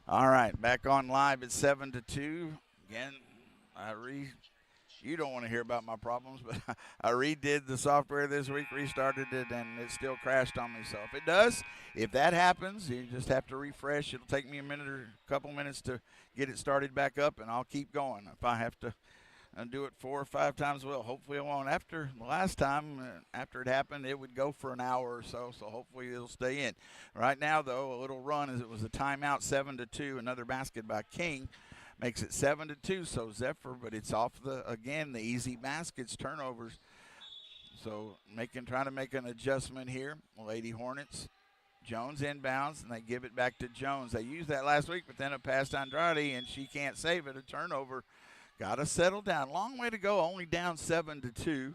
All right, back on live at 7-2. Again, you don't want to hear about my problems, but I redid the software this week, restarted it, and it still crashed on me. So if it does, if that happens, you just have to refresh. It'll take me a minute or a couple minutes to get it started back up, and I'll keep going. If I have to do it 4 or 5 times, well, hopefully I won't. After the last time, after it happened, it would go for an hour or so, so hopefully it'll stay in. Right now, though, a little run as it was a timeout, 7-2, another basket by King. Makes it 7-2, so Zephyr, but it's off the easy baskets, turnovers. So trying to make an adjustment here. Lady Hornets, Jones inbounds, and they give it back to Jones. They used that last week, but then it passed to Andrade, and she can't save it. A turnover. Got to settle down. Long way to go, only down 7-2.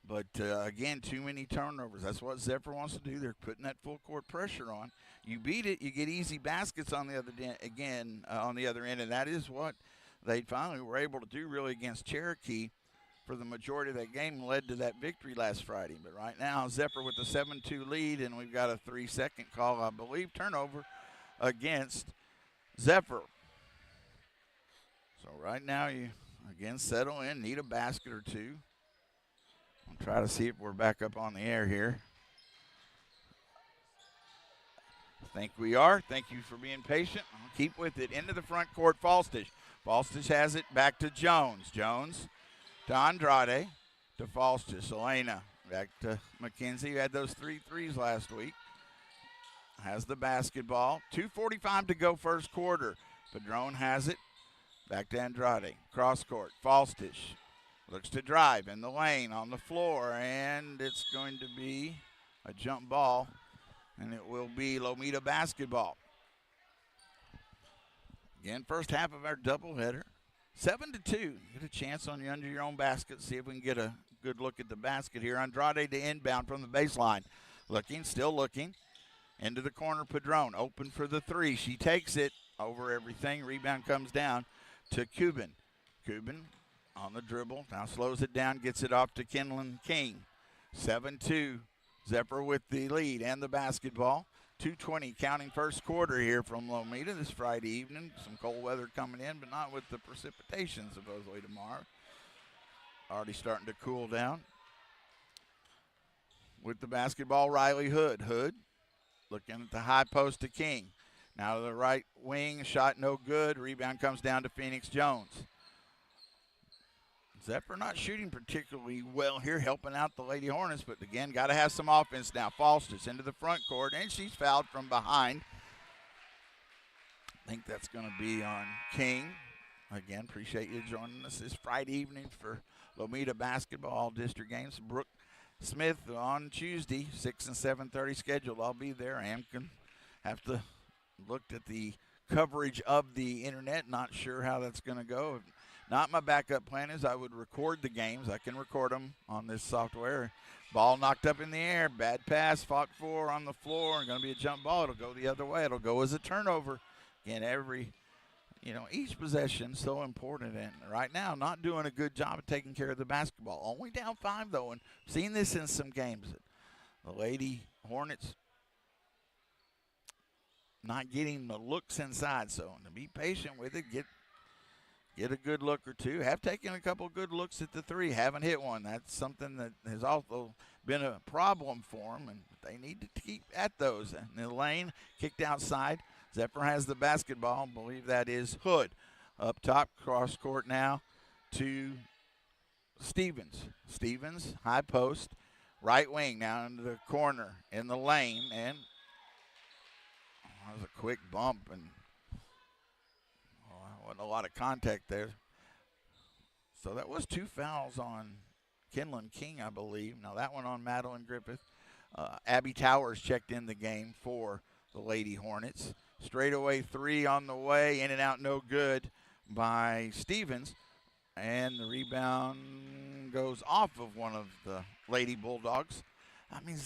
But, again, too many turnovers. That's what Zephyr wants to do. They're putting that full court pressure on. You beat it, you get easy baskets on the other on the other end, and that is what they finally were able to do really against Cherokee for the majority of that game, led to that victory last Friday. But right now, Zephyr with a 7-2 lead, and we've got a 3-second call, I believe, turnover against Zephyr. So right now, you, again, settle in, need a basket or two. I'll try to see if we're back up on the air here. I think we are. Thank you for being patient. I'll keep with it. Into the front court, Falstich. Falstich has it back to Jones. Jones to Andrade to Falstich. Elena back to McKenzie, who had those 3 threes last week. Has the basketball. 2:45 to go first quarter. Padron has it. Back to Andrade. Cross court. Falstich looks to drive in the lane on the floor, and it's going to be a jump ball, and it will be Lomita basketball. Again, first half of our doubleheader. 7-2. Get a chance on under your own basket. See if we can get a good look at the basket here. Andrade to inbound from the baseline. Looking, still looking. Into the corner, Padron. Open for the three. She takes it over everything. Rebound comes down to Cuban. Cuban on the dribble. Now slows it down, gets it off to Kenlon King. 7-2. Zephyr with the lead and the basketball. 2:20 counting first quarter here from Lomita this Friday evening. Some cold weather coming in, but not with the precipitation supposedly tomorrow. Already starting to cool down. With the basketball, Riley Hood. Hood looking at the high post to King. Now to the right wing, shot no good. Rebound comes down to Phoenix Jones. Zephyr not shooting particularly well here, helping out the Lady Hornets, but again, got to have some offense now. Falsters into the front court, and she's fouled from behind. I think that's going to be on King. Again, appreciate you joining us this Friday evening for Lomita basketball all-district games. Brooke Smith on Tuesday, 6 and 7:30 scheduled. I'll be there. I can have to look at the coverage of the internet. Not sure how that's going to go. Not my backup plan is I would record the games. I can record them on this software. Ball knocked up in the air. Bad pass, fought for on the floor. And going to be a jump ball. It'll go the other way. It'll go as a turnover. Again, each possession so important. And right now, not doing a good job of taking care of the basketball. Only down 5, though. And seen this in some games. The Lady Hornets not getting the looks inside. So to be patient with it, get a good look or two. Have taken a couple good looks at the three. Haven't hit one. That's something that has also been a problem for them, and they need to keep at those. And the lane kicked outside. Zephyr has the basketball. I believe that is Hood. Up top, cross court now to Stevens. Stevens, high post, right wing now into the corner in the lane, and that was a quick bump, and wasn't a lot of contact there. So that was 2 fouls on Kenlon King, I believe. Now that one on Madeline Griffith. Abby Towers checked in the game for the Lady Hornets. Straightaway 3 on the way, in and out, no good by Stevens. And the rebound goes off of one of the Lady Bulldogs. I mean,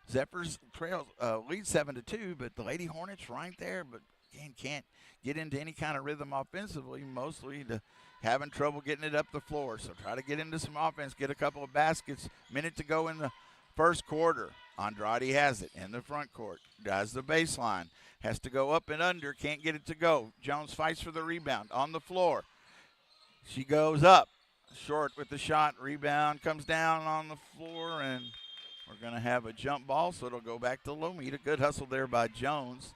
Zephyr's trails lead 7-2, but the Lady Hornets right there, but again, can't get into any kind of rhythm offensively, mostly to having trouble getting it up the floor. So try to get into some offense, get a couple of baskets. Minute to go in the first quarter. Andrade has it in the front court. Does the baseline. Has to go up and under. Can't get it to go. Jones fights for the rebound on the floor. She goes up. Short with the shot. Rebound comes down on the floor, and we're going to have a jump ball, so it'll go back to Lomita. Good hustle there by Jones.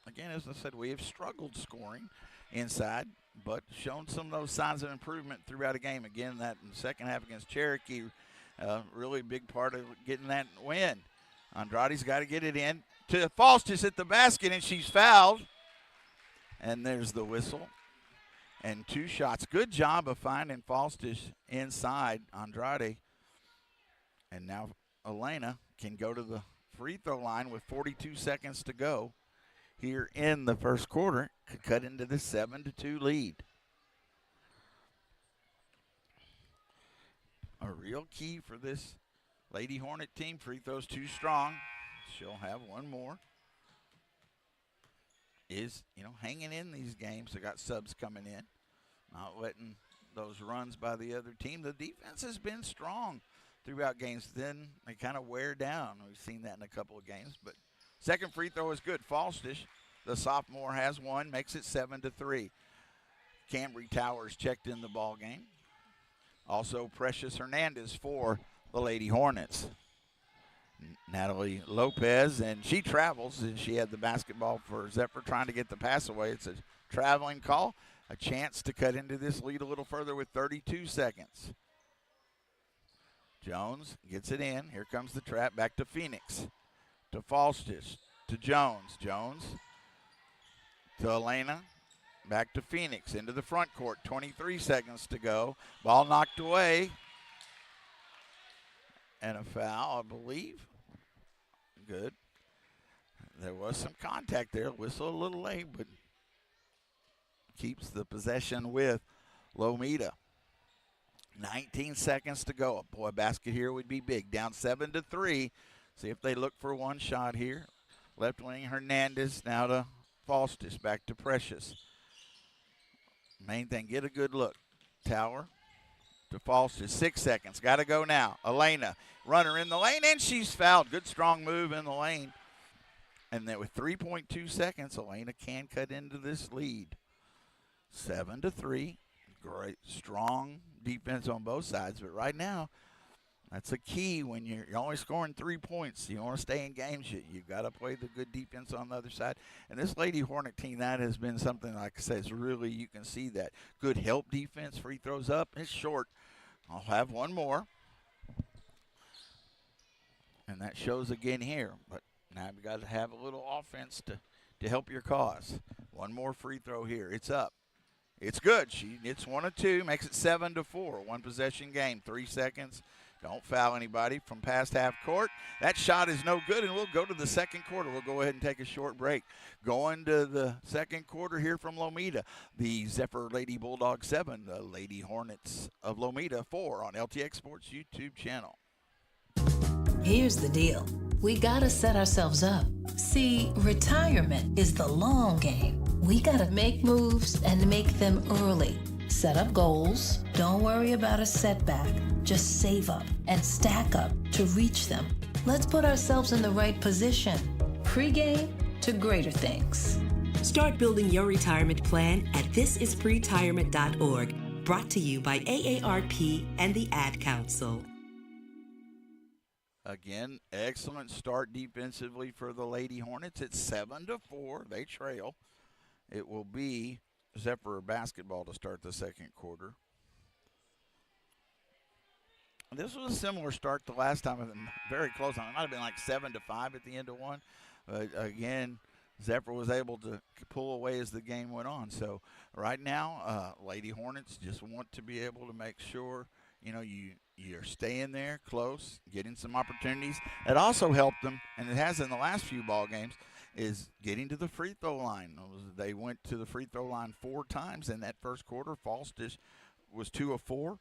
Again, as I said, we have struggled scoring inside, but shown some of those signs of improvement throughout a game. Again, that in the second half against Cherokee, really big part of getting that win. Andrade's got to get it in to Faustus at the basket, and she's fouled. And there's the whistle. And 2 shots. Good job of finding Faustus inside Andrade. And now Elena can go to the free throw line with 42 seconds to go here in the first quarter. Could cut into the 7-2 lead. A real key for this Lady Hornet team. Free throws too strong. She'll have one more. Is, hanging in these games. They got subs coming in. Not letting those runs by the other team. The defense has been strong throughout games. Then they kind of wear down. We've seen that in a couple of games. But second free throw is good. Faustus, the sophomore, has one. Makes it 7-3. Cambry Towers checked in the ball game. Also Precious Hernandez for the Lady Hornets. Natalie Lopez, and she travels, and she had the basketball for Zephyr trying to get the pass away. It's a traveling call. A chance to cut into this lead a little further with 32 seconds. Jones gets it in. Here comes the trap. Back to Phoenix. To Faustus. To Jones. Jones to Elena. Back to Phoenix. Into the front court. 23 seconds to go. Ball knocked away. And a foul, I believe. Good. There was some contact there. Whistle a little late, but keeps the possession with Lomita. 19 seconds to go. Boy, a basket here would be big. Down 7-3. See if they look for one shot here. Left wing Hernandez now to Faustus. Back to Precious. Main thing, get a good look. Tower to Faustus. 6 seconds. Got to go now. Elena, runner in the lane, and she's fouled. Good strong move in the lane. And then with 3.2 seconds, Elena can cut into this lead. 7-3. Great, strong defense on both sides. But right now, that's a key when you're only scoring 3 points. You want to stay in games. You've got to play the good defense on the other side. And this Lady Hornet team, that has been something, like I said, it's really, you can see that. Good help defense. Free throws up. It's short. I'll have one more. And that shows again here. But now you've got to have a little offense to help your cause. One more free throw here. It's up. It's good. It's 1 of 2. Makes it 7-4. One possession game. 3 seconds. Don't foul anybody from past half court. That shot is no good, and we'll go to the second quarter. We'll go ahead and take a short break. Going to the second quarter here from Lomita. The Zephyr Lady Bulldogs 7, the Lady Hornets of Lomita 4 on LTX Sports YouTube channel. Here's the deal. We gotta set ourselves up. See, retirement is the long game. We gotta make moves and make them early. Set up goals. Don't worry about a setback. Just save up and stack up to reach them. Let's put ourselves in the right position. Pre-game to greater things. Start building your retirement plan at thisispretirement.org. Brought to you by AARP and the Ad Council. Again, excellent start defensively for the Lady Hornets. It's 7-4. They trail. It will be Zephyr basketball to start the second quarter. This was a similar start to last time. Very close. It might have been like 7-5 at the end of one. But again, Zephyr was able to pull away as the game went on. So right now, Lady Hornets just want to be able to make sure, you're staying there close, getting some opportunities. It also helped them, and it has in the last few ball games, is getting to the free throw line. They went to the free throw line 4 times in that first quarter. Faustus was 2 of 4.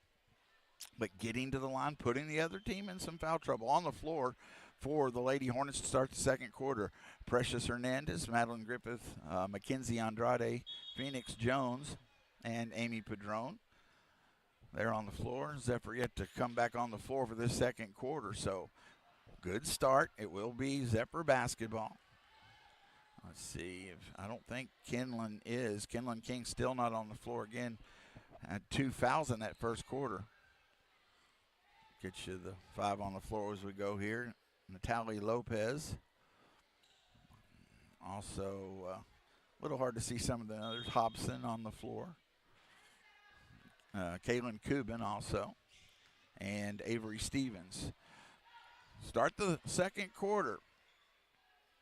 But getting to the line, putting the other team in some foul trouble. On the floor for the Lady Hornets to start the second quarter. Precious Hernandez, Madeline Griffith, Mackenzie Andrade, Phoenix Jones, and Amy Padron. there on the floor. Zephyr yet to come back on the floor for this second quarter. So good start. It will be Zephyr basketball. Let's see. I don't think Kenlon is. Kenlon King still not on the floor again. Had 2 fouls in that first quarter. Get you the 5 on the floor as we go here. Natalie Lopez. Also, a little hard to see some of the others. Hobson on the floor. Kaylin Kubin also. And Avery Stevens. Start the second quarter.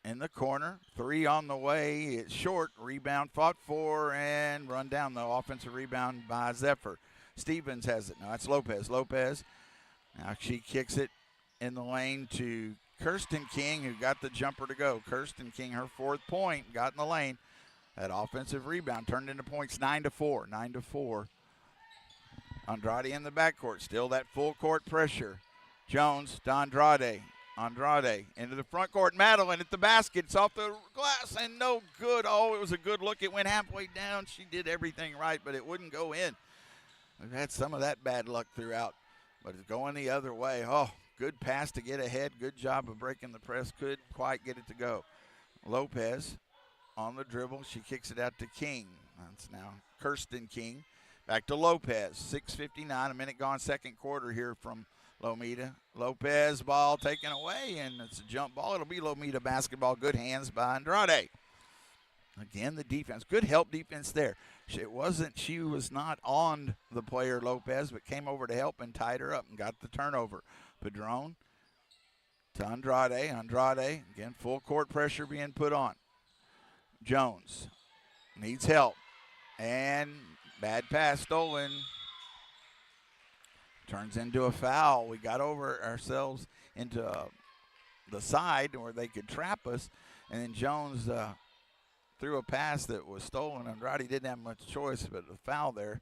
In the corner, 3 on the way. It's short. Rebound fought for and run down. The offensive rebound by Zephyr. Stevens has it. No, that's Lopez. Lopez. Now she kicks it in the lane to Kirsten King, who got the jumper to go. Kirsten King, her 4th point, got in the lane. That offensive rebound turned into points. 9-4. 9-4. Andrade in the backcourt. Still that full court pressure. Jones to Andrade. Andrade into the front court. Madeline at the basket. It's off the glass and no good. Oh, it was a good look. It went halfway down. She did everything right, but it wouldn't go in. We've had some of that bad luck throughout, but it's going the other way. Oh, good pass to get ahead. Good job of breaking the press. Couldn't quite get it to go. Lopez on the dribble. She kicks it out to King. That's now Kirsten King. Back to Lopez. 6:59, a minute gone, second quarter here from Lomita. Lopez, ball taken away, and it's a jump ball. It'll be Lomita basketball. Good hands by Andrade. Again, the defense. Good help defense there. She was not on the player Lopez, but came over to help and tied her up and got the turnover. Padron to Andrade. Andrade, again, full court pressure being put on. Jones needs help. And bad pass stolen. Turns into a foul. We got over ourselves into the side where they could trap us. And then Jones threw a pass that was stolen. Andrade didn't have much choice, but the foul there,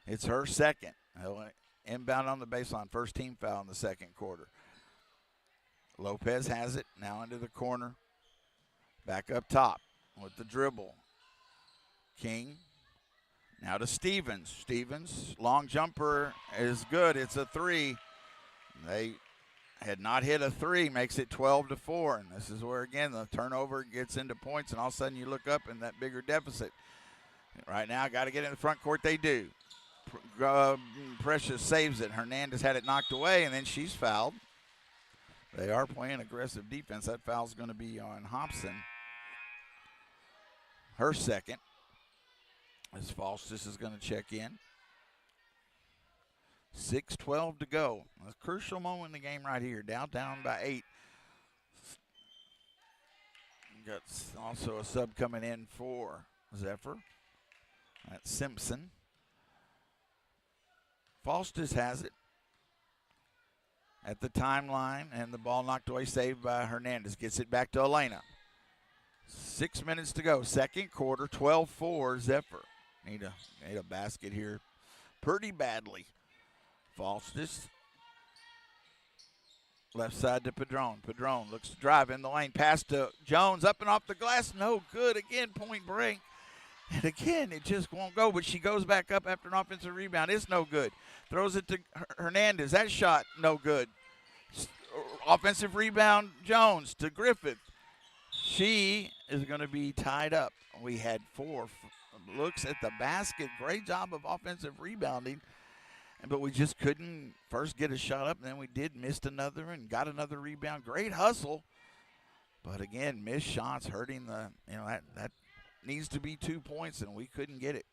it's her second. Inbound on the baseline. First team foul in the second quarter. Lopez has it. Now into the corner. Back up top with the dribble. King. Now to Stevens. Stevens, long jumper is good. It's a 3. They had not hit a 3, makes it 12-4. And this is where, again, the turnover gets into points, and all of a sudden you look up in that bigger deficit. Right now, got to get in the front court. They do. Precious saves it. Hernandez had it knocked away, and then she's fouled. They are playing aggressive defense. That foul's going to be on Hobson. Her second. As Faustus is going to check in. 6:12 to go. A crucial moment in the game right here. Down by 8. Got also a sub coming in for Zephyr. That's Simpson. Faustus has it at the timeline, and the ball knocked away, saved by Hernandez. Gets it back to Elena. 6 minutes to go. Second quarter, 12-4 Zephyr. Need a basket here pretty badly. Faustus. Left side to Padron. Padron looks to drive in the lane. Pass to Jones. Up and off the glass. No good. Again, point break. And again, it just won't go. But she goes back up after an offensive rebound. It's no good. Throws it to Hernandez. That shot, no good. Offensive rebound, Jones to Griffith. She is going to be tied up. We had 4 looks at the basket. Great job of offensive rebounding, but we just couldn't first get a shot up, and then we missed another and got another rebound. Great hustle, but again, missed shots hurting that needs to be 2 points, and we couldn't get it.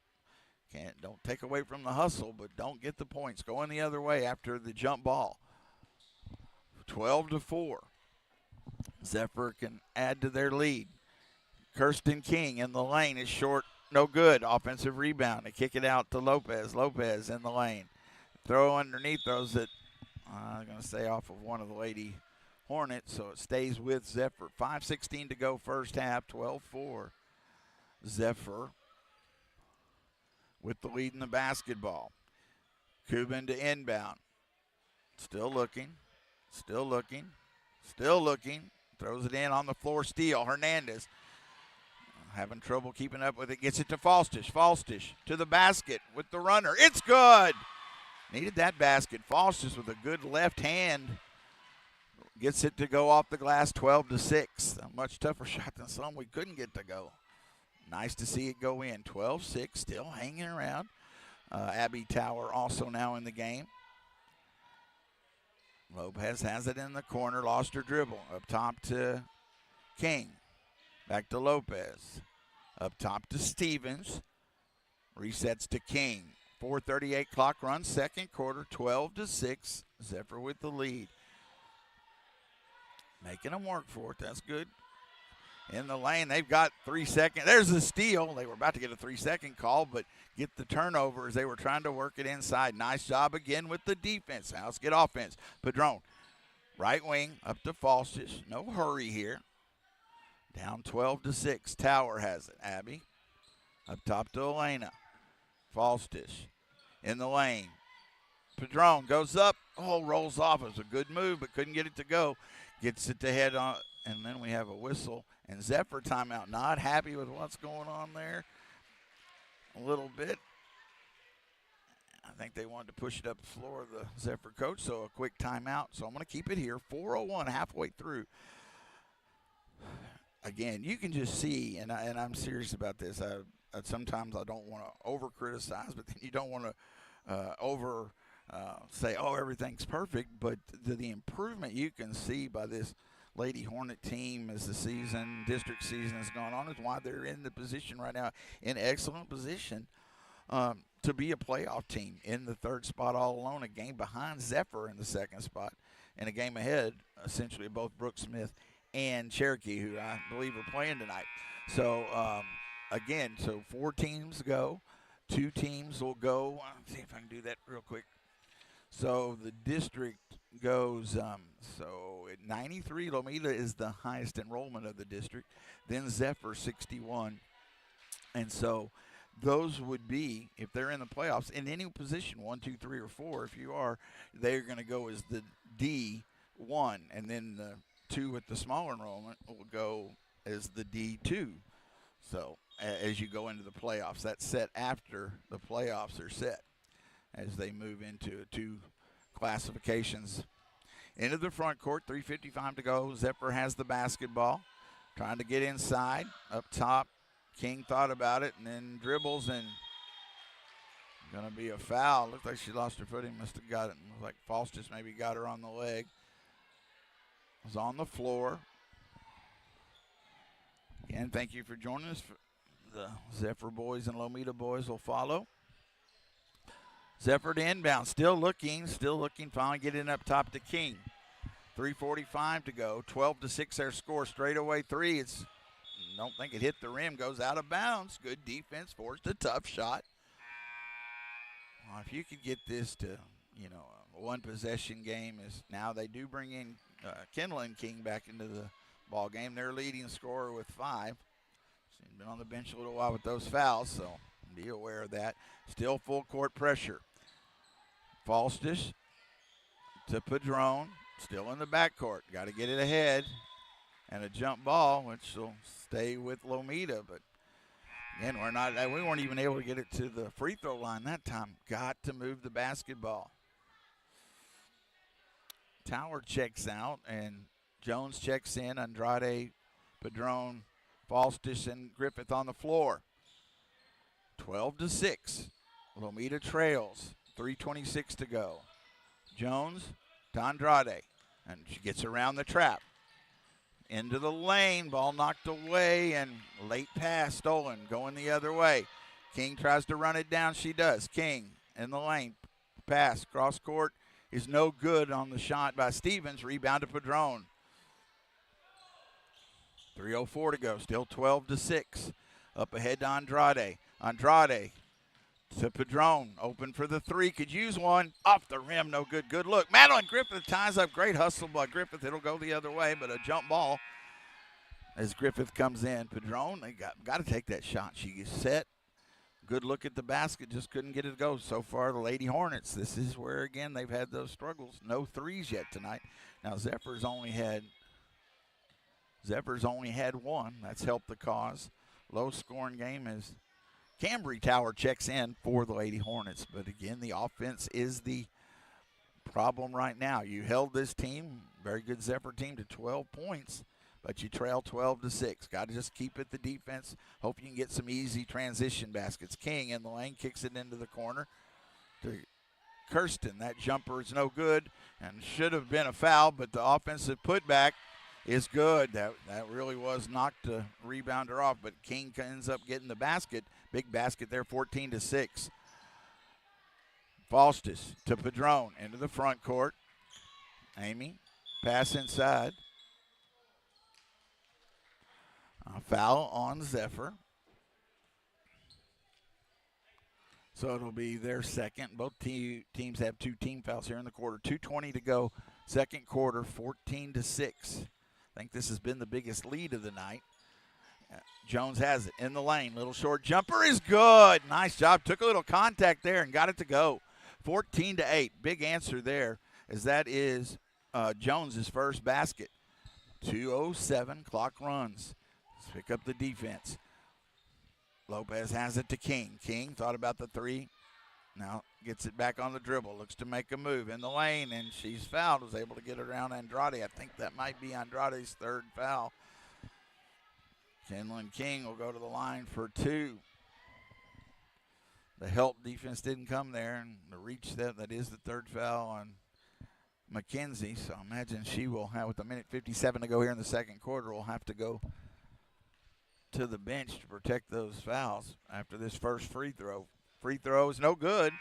Don't take away from the hustle, but don't get the points. Going the other way after the jump ball. 12-4. Zephyr can add to their lead. Kirsten King in the lane is short. No good. Offensive rebound. They kick it out to Lopez. Lopez in the lane. Throw underneath. Throws it, I'm going to say, off of one of the Lady Hornets, so it stays with Zephyr. 5:16 to go first half. 12-4. Zephyr with the lead in the basketball. Kubin to inbound. Still looking. Still looking. Still looking. Throws it in on the floor. Steal. Hernandez. Having trouble keeping up with it. Gets it to Faustus. Faustus to the basket with the runner. It's good. Needed that basket. Foster with a good left hand gets it to go off the glass, 12-6. A much tougher shot than some we couldn't get to go. Nice to see it go in. 12-6, still hanging around. Abby Tower also now in the game. Lopez has it in the corner, lost her dribble. Up top to King. Back to Lopez. Up top to Stevens. Resets to King. 4:38 clock run, second quarter, 12-6. Zephyr with the lead. Making them work for it. That's good. In the lane, they've got 3 seconds. There's a steal. They were about to get a 3-second call, but get the turnover as they were trying to work it inside. Nice job again with the defense. Now let's get offense. Padron, right wing, up to Falstich. No hurry here. Down 12-6. Tower has it. Abby, up top to Elena. Falstich in the lane. Padron goes up. Oh, rolls off. It was a good move, but couldn't get it to go. Gets it to head on, and then we have a whistle. And Zephyr timeout. Not happy with what's going on there a little bit. I think they wanted to push it up the floor of the Zephyr coach, so a quick timeout. So I'm going to keep it here. 4:01 halfway through. Again, you can just see, and I'm serious about this. Sometimes I don't want to over-criticize, but then you don't want to say, oh, everything's perfect. But the improvement you can see by this Lady Hornet team as the district season has gone on is why they're in the position right now, in excellent position to be a playoff team in the third spot all alone, a game behind Zephyr in the second spot, and a game ahead, essentially, of both Brooks Smith and Cherokee, who I believe are playing tonight. So, again, so 4 teams go. 2 teams will go. Let's see if I can do that real quick. So the district goes, so at 93, Lomita is the highest enrollment of the district. Then Zephyr, 61. And so those would be, if they're in the playoffs, in any position, 1, 2, 3, or 4, if you are, they're going to go as the D1. And then the 2 with the smaller enrollment will go as the D2. So as you go into the playoffs, that's set after the playoffs are set, as they move into 2 classifications. Into the front court, 3:55 to go. Zephyr has the basketball, trying to get inside. Up top, King thought about it and then dribbles, and going to be a foul. Looks like she lost her footing, must have got it. Looks like False just maybe got her on the leg. Was on the floor. Again, thank you for joining us. The Zephyr boys and Lomita boys will follow. Zephyr to inbound, still looking, finally getting up top to King. 3:45 to go, 12-6 their score, straightaway 3. Don't think it hit the rim, goes out of bounds. Good defense, forced a tough shot. Well, if you could get this to, a one-possession game, is now they do bring in Kendall and King back into the ball game. Their leading scorer with 5. She's been on the bench a little while with those fouls, so be aware of that. Still full court pressure. Falstich to Padron, still in the backcourt. Got to get it ahead. And a jump ball, which will stay with Lomita. But again, we weren't even able to get it to the free throw line that time. Got to move the basketball. Tower checks out, and Jones checks in. Andrade, Padron, Falstich, and Griffith on the floor. 12-6. Lomita trails. 3:26 to go. Jones to Andrade, and she gets around the trap. Into the lane, ball knocked away, and late pass stolen, going the other way. King tries to run it down. She does. King in the lane. Pass, cross court is no good on the shot by Stevens. Rebound to Padron. 3:04 to go. Still 12-6. Up ahead to Andrade. Andrade to Padron. Open for the 3. Could use one. Off the rim. No good. Good look. Madeline Griffith ties up. Great hustle by Griffith. It'll go the other way, but a jump ball as Griffith comes in. Padron, they got to take that shot. She is set. Good look at the basket. Just couldn't get it to go. So far, the Lady Hornets, this is where, again, they've had those struggles. No 3s yet tonight. Now, Zephyr's only had 1. That's helped the cause. Low-scoring game as Cambry Tower checks in for the Lady Hornets. But again, the offense is the problem right now. You held this team, very good Zephyr team, to 12 points, but you trail 12-6. Got to just keep it the defense. Hope you can get some easy transition baskets. King in the lane kicks it into the corner to Kirsten. That jumper is no good and should have been a foul, but the offensive putback is good. That really was knocked the rebounder off, but King ends up getting the basket. Big basket there, 14-6. Falstus to Padron into the front court. Amy, pass inside. A foul on Zephyr. So it'll be their second. Both teams have 2 team fouls here in the quarter. 2:20 to go. Second quarter, 14-6. I think this has been the biggest lead of the night. Jones has it in the lane. Little short jumper is good. Nice job. Took a little contact there and got it to go. 14-8. Big answer there, as that is Jones's first basket. 2:07. Clock runs. Let's pick up the defense. Lopez has it to King. King thought about the three. Now gets it back on the dribble. Looks to make a move in the lane, and she's fouled. Was able to get it around Andrade. I think that might be Andrade's third foul. Kenlyn King will go to the line for 2. The help defense didn't come there, and the reach that is the third foul on McKenzie. So I imagine she will have, with a minute 57 to go here in the second quarter, will have to go to the bench to protect those fouls after this first free throw. Free throw is no good.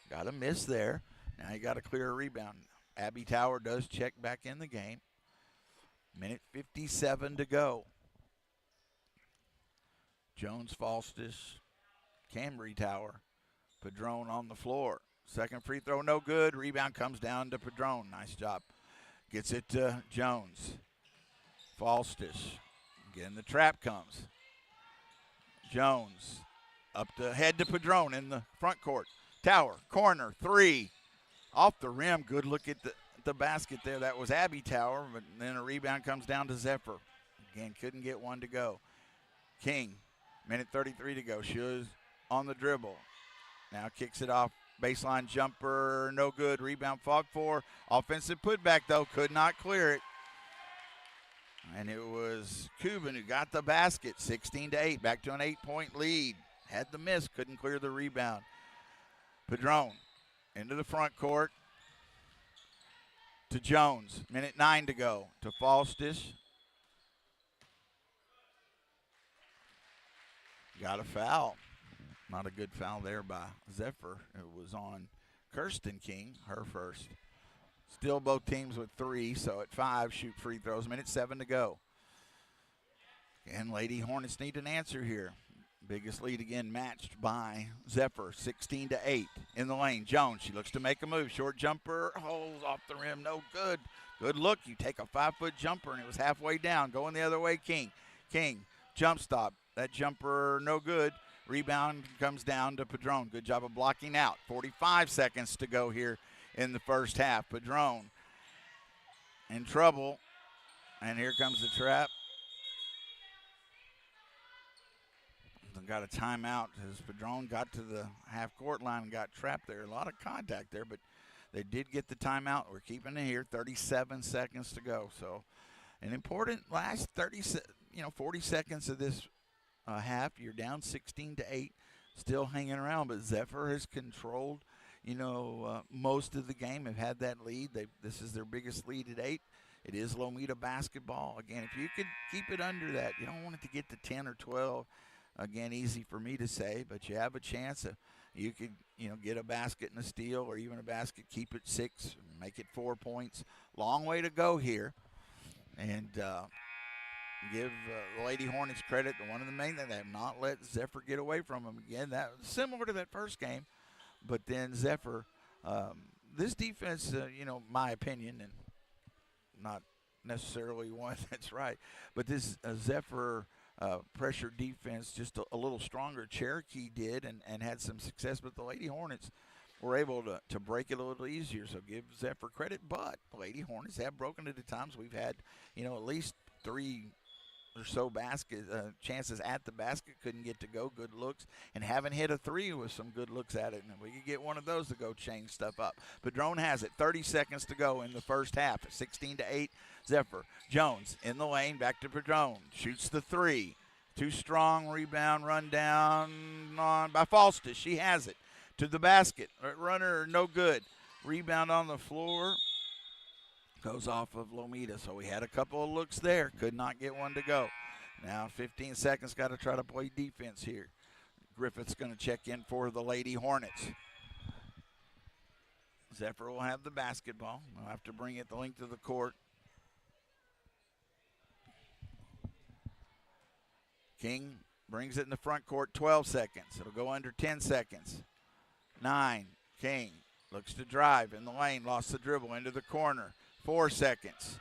Got a miss there. Now you got to clear a rebound. Abby Tower does check back in the game. Minute 57 to go. Jones, Falstus, Cambry Tower, Padron on the floor. Second free throw, no good. Rebound comes down to Padron. Nice job. Gets it to Jones. Falstus. Again, the trap comes. Jones up the head to Padron in the front court. Tower, corner, 3. Off the rim. Good look at the basket there. That was Abby Tower, but then a rebound comes down to Zephyr. Again, couldn't get one to go. King, minute 33 to go. She was on the dribble. Now kicks it off. Baseline jumper, no good. Rebound fought for. Offensive putback, though, could not clear it. And it was Cuban who got the basket, 16-8, back to an 8-point lead. Had the miss, couldn't clear the rebound. Padron into the front court to Jones. Minute 9 to go to Falstus. Got a foul. Not a good foul there by Zephyr. It was on Kirsten King, her first. Still both teams with 3, so at 5, shoot free throws. Minute 7 to go. And Lady Hornets need an answer here. Biggest lead again matched by Zephyr, 16-8 in the lane. Jones, she looks to make a move. Short jumper, holds off the rim, no good. Good look. You take a 5-foot jumper, and it was halfway down. Going the other way, King. King, jump stop. That jumper, no good. Rebound comes down to Padron. Good job of blocking out. 45 seconds to go here in the first half. Padron in trouble, and here comes the trap. Got a timeout as Padron got to the half-court line and got trapped there. A lot of contact there, but they did get the timeout. We're keeping it here. 37 seconds to go. So an important last 40 seconds of this half. You're down 16-8, still hanging around, but Zephyr has controlled, most of the game. Have had that lead. This is their biggest lead at 8. It is Lomita basketball. Again, if you could keep it under that, you don't want it to get to 10 or 12. Again, easy for me to say, but you have a chance. You could, get a basket and a steal, or even a basket, keep it 6, make it 4 points. Long way to go here. And give the Lady Hornets credit. One of the main things, they have not let Zephyr get away from them. Again, that was similar to that first game. But then Zephyr, this defense, my opinion, and not necessarily one that's right, but this Zephyr pressure defense just a little stronger. Cherokee did and had some success, but the Lady Hornets were able to break it a little easier. So give Zephyr credit, but the Lady Hornets have broken it at times. We've had, at least 3 or so chances at the basket, couldn't get to go, good looks, and haven't hit a three with some good looks at it. And if we could get one of those to go change stuff up. Padron has it. 30 seconds to go in the first half. 16-8, Zephyr. Jones in the lane, back to Padron. Shoots the three. Too strong, rebound, run down on by Falstus. She has it to the basket. Runner, no good. Rebound on the floor. Goes off of Lomita. So we had a couple of looks there. Could not get one to go. Now 15 seconds. Got to try to play defense here. Griffith's going to check in for the Lady Hornets. Zephyr will have the basketball. They'll have to bring it the length of the court. King brings it in the front court. 12 seconds. It'll go under 10 seconds. 9. King looks to drive in the lane. Lost the dribble into the corner. 4 seconds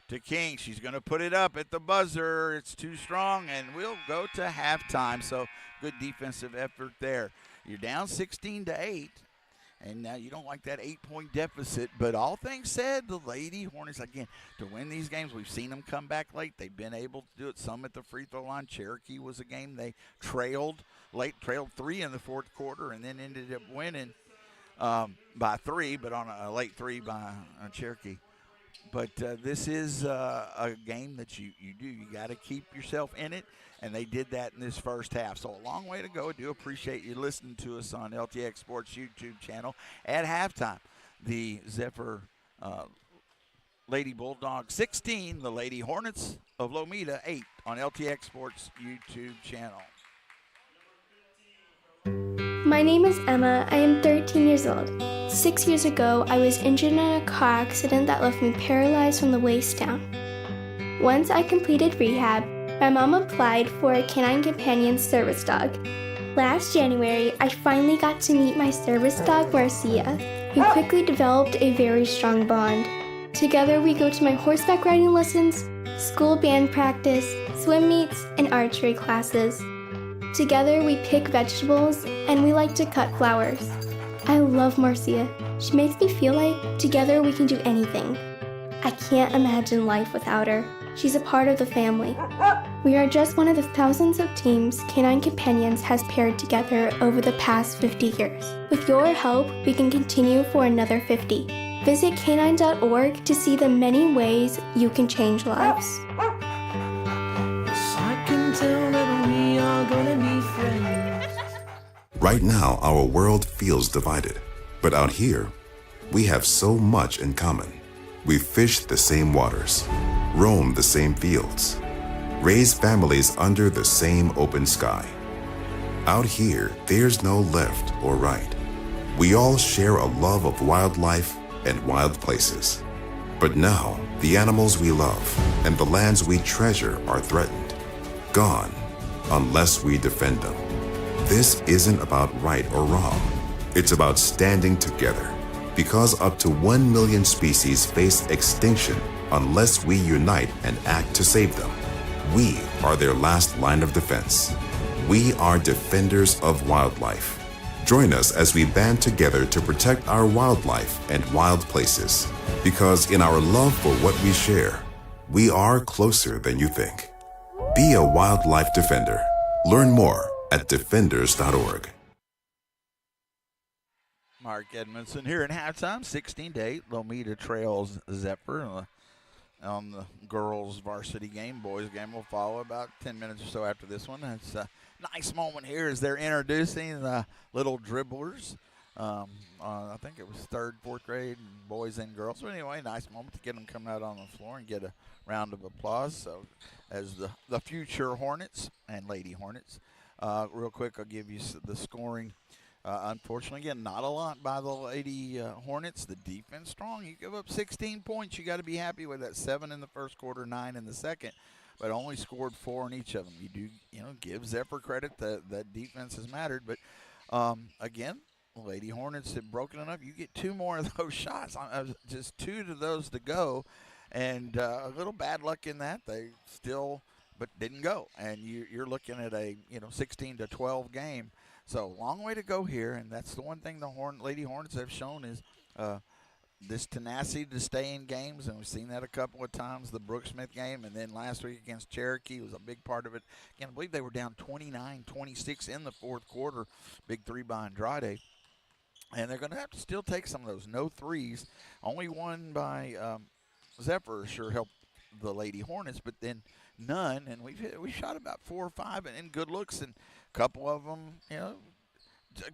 to King. She's going to put it up at the buzzer. It's too strong, and we'll go to halftime. So good defensive effort there. You're down 16-8, and now you don't like that 8-point deficit. But all things said, the Lady Hornets, again, to win these games, we've seen them come back late. They've been able to do it. Some at the free throw line. Cherokee was a game they trailed 3 in the fourth quarter, and then ended up winning by 3, but on a late 3 by Cherokee. But this is a game that you do. You got to keep yourself in it, and they did that in this first half. So a long way to go. I do appreciate you listening to us on LTX Sports YouTube channel. At halftime, the Zephyr Lady Bulldogs 16, the Lady Hornets of Lomita 8 on LTX Sports YouTube channel. My name is Emma. I am 13 years old. 6 years ago, I was injured in a car accident that left me paralyzed from the waist down. Once I completed rehab, my mom applied for a canine companion service dog. Last January, I finally got to meet my service dog, Marcia. We quickly developed a very strong bond. Together, we go to my horseback riding lessons, school band practice, swim meets, and archery classes. Together, we pick vegetables, and we like to cut flowers. I love Marcia. She makes me feel like together we can do anything. I can't imagine life without her. She's a part of the family. We are just one of the thousands of teams Canine Companions has paired together over the past 50 years. With your help, we can continue for another 50. Visit canine.org to see the many ways you can change lives. I can tell that we are gonna be friends. Right now, our world feels divided. But out here, we have so much in common. We fish the same waters, roam the same fields, raise families under the same open sky. Out here, there's no left or right. We all share a love of wildlife and wild places. But now, the animals we love and the lands we treasure are threatened, gone, unless we defend them. This isn't about right or wrong. It's about standing together, because up to 1 million species face extinction unless we unite and act to save them. We are their last line of defense. We are defenders of wildlife. Join us as we band together to protect our wildlife and wild places, because in our love for what we share, we are closer than you think. Be a wildlife defender. Learn more at defenders.org. Mark Edmondson here at halftime, 16-8. Lomita trails Zephyr on the girls' varsity game. Boys' game will follow about 10 minutes or so after this one. It's a nice moment here as they're introducing the little dribblers. I think it was third, fourth grade, boys and girls. So anyway, nice moment to get them coming out on the floor and get a round of applause. So as the future Hornets and Lady Hornets. Real quick, I'll give you the scoring. Unfortunately, again, not a lot by the Lady Hornets. The defense strong. You give up 16 points. You got to be happy with that. 7 in the first quarter, 9 in the second, but only scored 4 in each of them. You do, give Zephyr credit that defense has mattered. But again, Lady Hornets have broken enough. You get 2 more of those shots. Just 2 of those to go, and a little bad luck in that. They still, but didn't go. And you're looking at a 16-12 game. So long way to go here, and that's the one thing the Lady Hornets have shown is this tenacity to stay in games, and we've seen that a couple of times. The Brooks Smith game, and then last week against Cherokee was a big part of it. Again, I believe they were down 29-26 in the fourth quarter. Big three by Andrade. And they're going to have to still take some of those. No threes. Only one by Zephyr sure helped the Lady Hornets, but then none. And we shot about 4 or 5 and good looks, and a couple of them,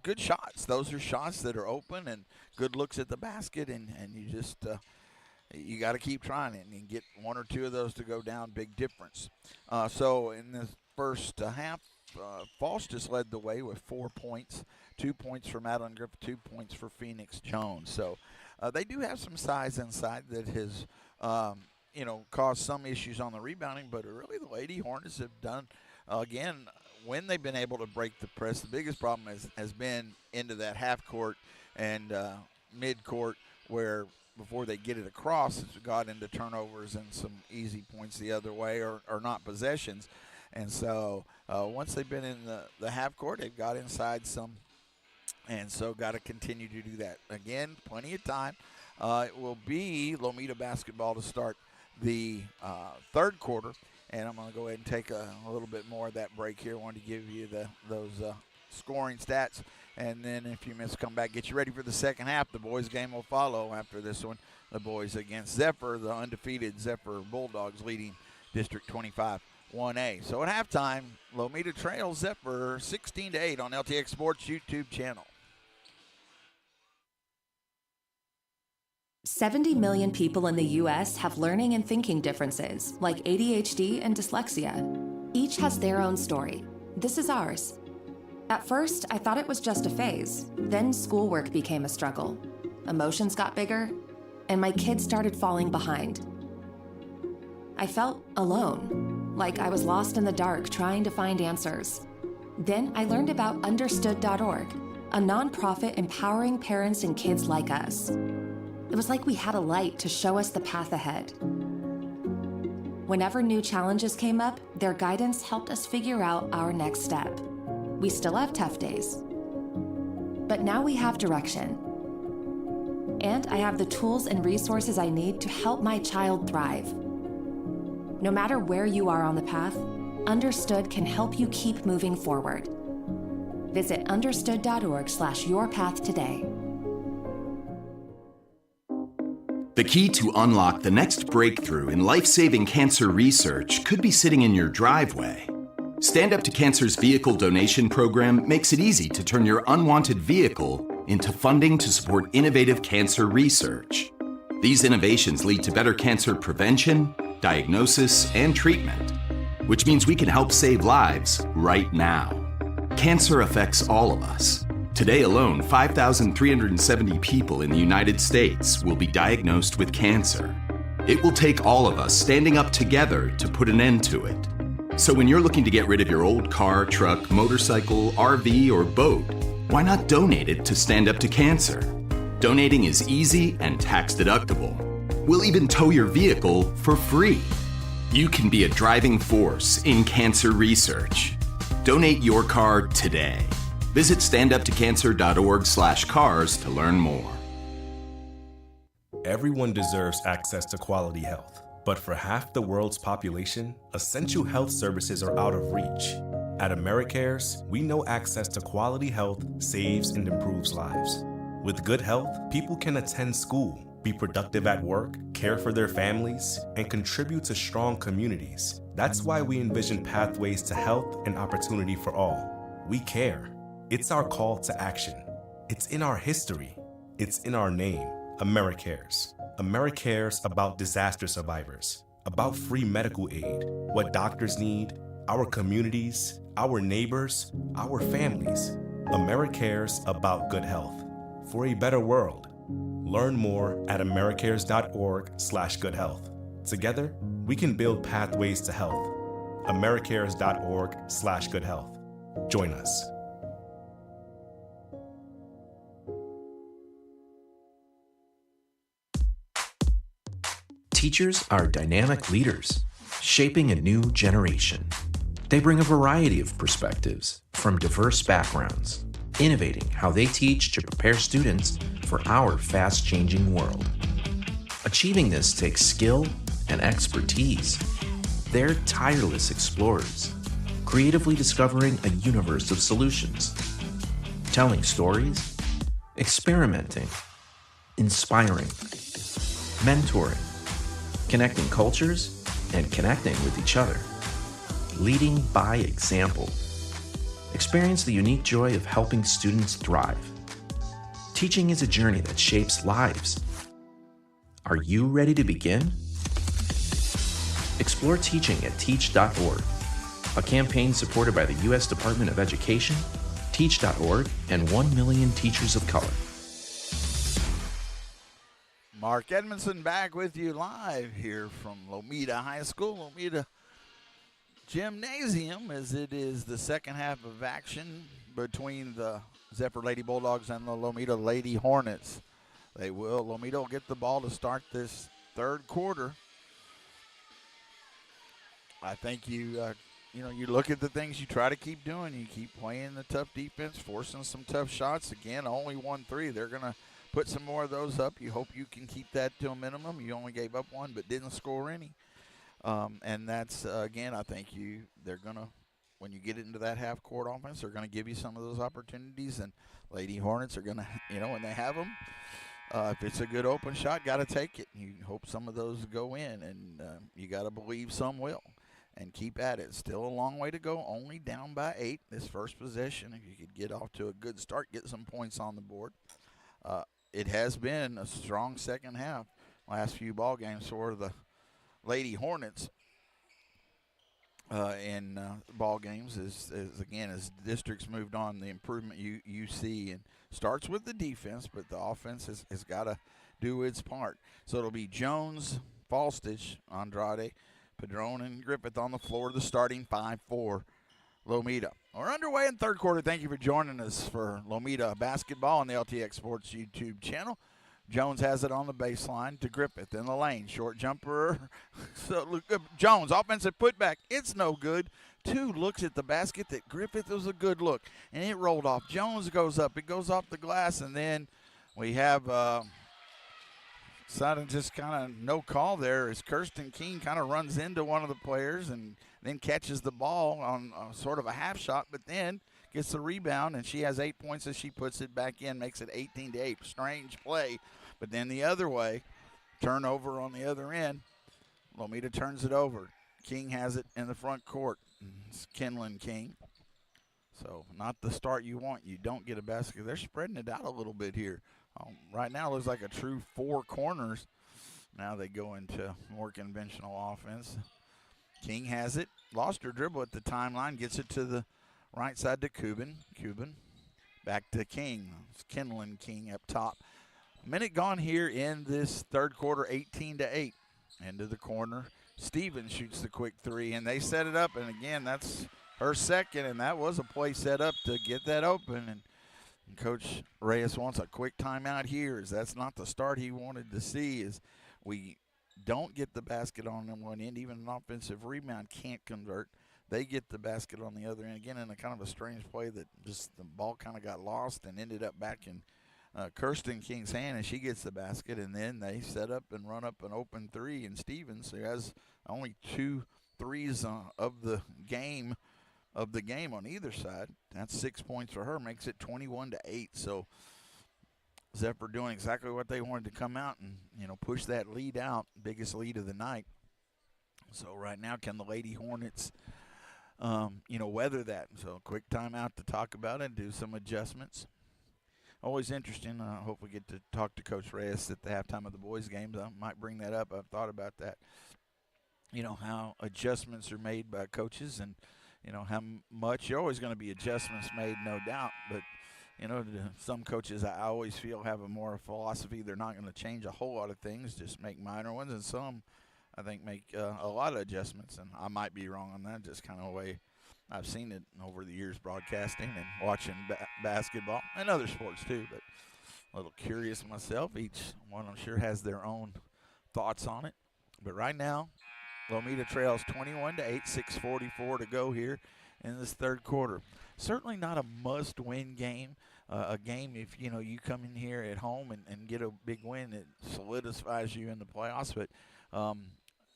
good shots. Those are shots that are open and good looks at the basket, and you just you got to keep trying it and get 1 or 2 of those to go down. Big difference. So in the first half, Falls just led the way with 4 points, 2 points for Madeline Griffith, 2 points for Phoenix Jones. So they do have some size inside that has caused some issues on the rebounding, but really the Lady Hornets have done, again, when they've been able to break the press. The biggest problem has been into that half court and mid court, where before they get it across, it's got into turnovers and some easy points the other way or not possessions. And so once they've been in the half court, they've got inside some, and so got to continue to do that. Again, plenty of time. It will be Lomita basketball to start the third quarter, and I'm going to go ahead and take a little bit more of that break here. I wanted to give you those scoring stats, and then if you miss, come back, get you ready for the second half. The boys' game will follow after this one. The boys against Zephyr, the undefeated Zephyr Bulldogs leading District 25 1A. So at halftime, Lomita trails Zephyr 16-8 on LTX Sports YouTube channel. 70 million people in the U.S. have learning and thinking differences, like ADHD and dyslexia. Each has their own story. This is ours. At first, I thought it was just a phase. Then schoolwork became a struggle. Emotions got bigger, and my kids started falling behind. I felt alone, like I was lost in the dark trying to find answers. Then I learned about Understood.org, a nonprofit empowering parents and kids like us. It was like we had a light to show us the path ahead. Whenever new challenges came up, their guidance helped us figure out our next step. We still have tough days, but now we have direction. And I have the tools and resources I need to help my child thrive. No matter where you are on the path, Understood can help you keep moving forward. Visit understood.org/yourpath today. The key to unlock the next breakthrough in life-saving cancer research could be sitting in your driveway. Stand Up to Cancer's vehicle donation program makes it easy to turn your unwanted vehicle into funding to support innovative cancer research. These innovations lead to better cancer prevention, diagnosis, and treatment, which means we can help save lives right now. Cancer affects all of us. Today alone, 5,370 people in the United States will be diagnosed with cancer. It will take all of us standing up together to put an end to it. So when you're looking to get rid of your old car, truck, motorcycle, RV, or boat, why not donate it to Stand Up to Cancer? Donating is easy and tax deductible. We'll even tow your vehicle for free. You can be a driving force in cancer research. Donate your car today. Visit standuptocancer.org/cars to learn more. Everyone deserves access to quality health, but for half the world's population, essential health services are out of reach. At AmeriCares, we know access to quality health saves and improves lives. With good health, people can attend school, be productive at work, care for their families, and contribute to strong communities. That's why we envision pathways to health and opportunity for all. We care. It's our call to action. It's in our history. It's in our name, AmeriCares. AmeriCares about disaster survivors, about free medical aid, what doctors need, our communities, our neighbors, our families. AmeriCares about good health. For a better world. Learn more at americares.org/goodhealth. Together, we can build pathways to health. americares.org/goodhealth. Join us. Teachers are dynamic leaders, shaping a new generation. They bring a variety of perspectives from diverse backgrounds, innovating how they teach to prepare students for our fast-changing world. Achieving this takes skill and expertise. They're tireless explorers, creatively discovering a universe of solutions, telling stories, experimenting, inspiring, mentoring, connecting cultures, and connecting with each other, leading by example. Experience the unique joy of helping students thrive. Teaching is a journey that shapes lives. Are you ready to begin? Explore teaching at teach.org, a campaign supported by the U.S. Department of Education, Teach.org, and 1 million teachers of color. Mark Edmondson back with you live here from Lomita High School, Lomita Gymnasium, as it is the second half of action between the Zephyr Lady Bulldogs and the Lomita Lady Hornets. Lomita will get the ball to start this third quarter. I think you look at the things you try to keep doing. You keep playing the tough defense, forcing some tough shots. Again, only 1-3. They're going to put some more of those up. You hope you can keep that to a minimum. You only gave up one but didn't score any. And that's, again, I think they're going to, when you get into that half-court offense, they're going to give you some of those opportunities. And Lady Hornets are going to, when they have them, if it's a good open shot, got to take it. You hope some of those go in, and you got to believe some will. And keep at it. Still a long way to go. Only down by 8 this first possession. If you could get off to a good start, get some points on the board. It has been a strong second half. Last few ball games for the Lady Hornets in ball games as districts moved on, the improvement you see, and starts with the defense, but the offense has got to do its part. So it'll be Jones, Falstich, Andrade, Padron, and Griffith on the floor, the starting 5 for Lomita. We're underway in third quarter. Thank you for joining us for Lomita basketball on the LTX Sports YouTube channel. Jones has it on the baseline to Griffith in the lane. Short jumper. Jones, offensive putback. It's no good. 2 looks at the basket that Griffith was a good look, and it rolled off. Jones goes up. It goes off the glass, and then we have sudden just kind of no call there as Kirsten King kind of runs into one of the players and then catches the ball on sort of a half shot, but then gets the rebound, and she has 8 points as she puts it back in, makes it 18-8. Strange play, but then the other way, turnover on the other end. Lomita turns it over. King has it in the front court. It's Kenlin King. So not the start you want. You don't get a basket. They're spreading it out a little bit here. Right now it looks like a true 4 corners. Now they go into more conventional offense. King has it. Lost her dribble at the timeline. Gets it to the right side to Cuban. Back to King. It's Kenlin King up top. A minute gone here in this third quarter, 18-8. Into the corner. Stevens shoots the quick 3, and they set it up. And, again, that's her second, and that was a play set up to get that open. And Coach Reyes wants a quick timeout here, as that's not the start he wanted to see, as we don't get the basket on them one end. Even an offensive rebound can't convert. They get the basket on the other end. Again, in a kind of a strange play that just the ball kind of got lost and ended up back in Kirsten King's hand, and she gets the basket, and then they set up and run up an open 3, and Stevens, who has only 2 threes of the game on either side. That's 6 points for her, makes it 21-8. So Zephyr doing exactly what they wanted to come out and, push that lead out, biggest lead of the night. So right now, can the Lady Hornets, weather that? So quick timeout to talk about it, do some adjustments. Always interesting. I hope we get to talk to Coach Reyes at the halftime of the boys' games. I might bring that up. I've thought about that. How adjustments are made by coaches, and how much. You're always going to be adjustments made, no doubt. But, some coaches I always feel have a more philosophy. They're not going to change a whole lot of things, just make minor ones. And some, I think, make a lot of adjustments. And I might be wrong on that, just kind of the way I've seen it over the years broadcasting and watching basketball and other sports too. But a little curious myself. Each one, I'm sure, has their own thoughts on it. But right now, Lomita trails 21-8, 6:44 to go here in this third quarter. Certainly not a must-win game. a game. If you come in here at home and get a big win, it solidifies you in the playoffs. But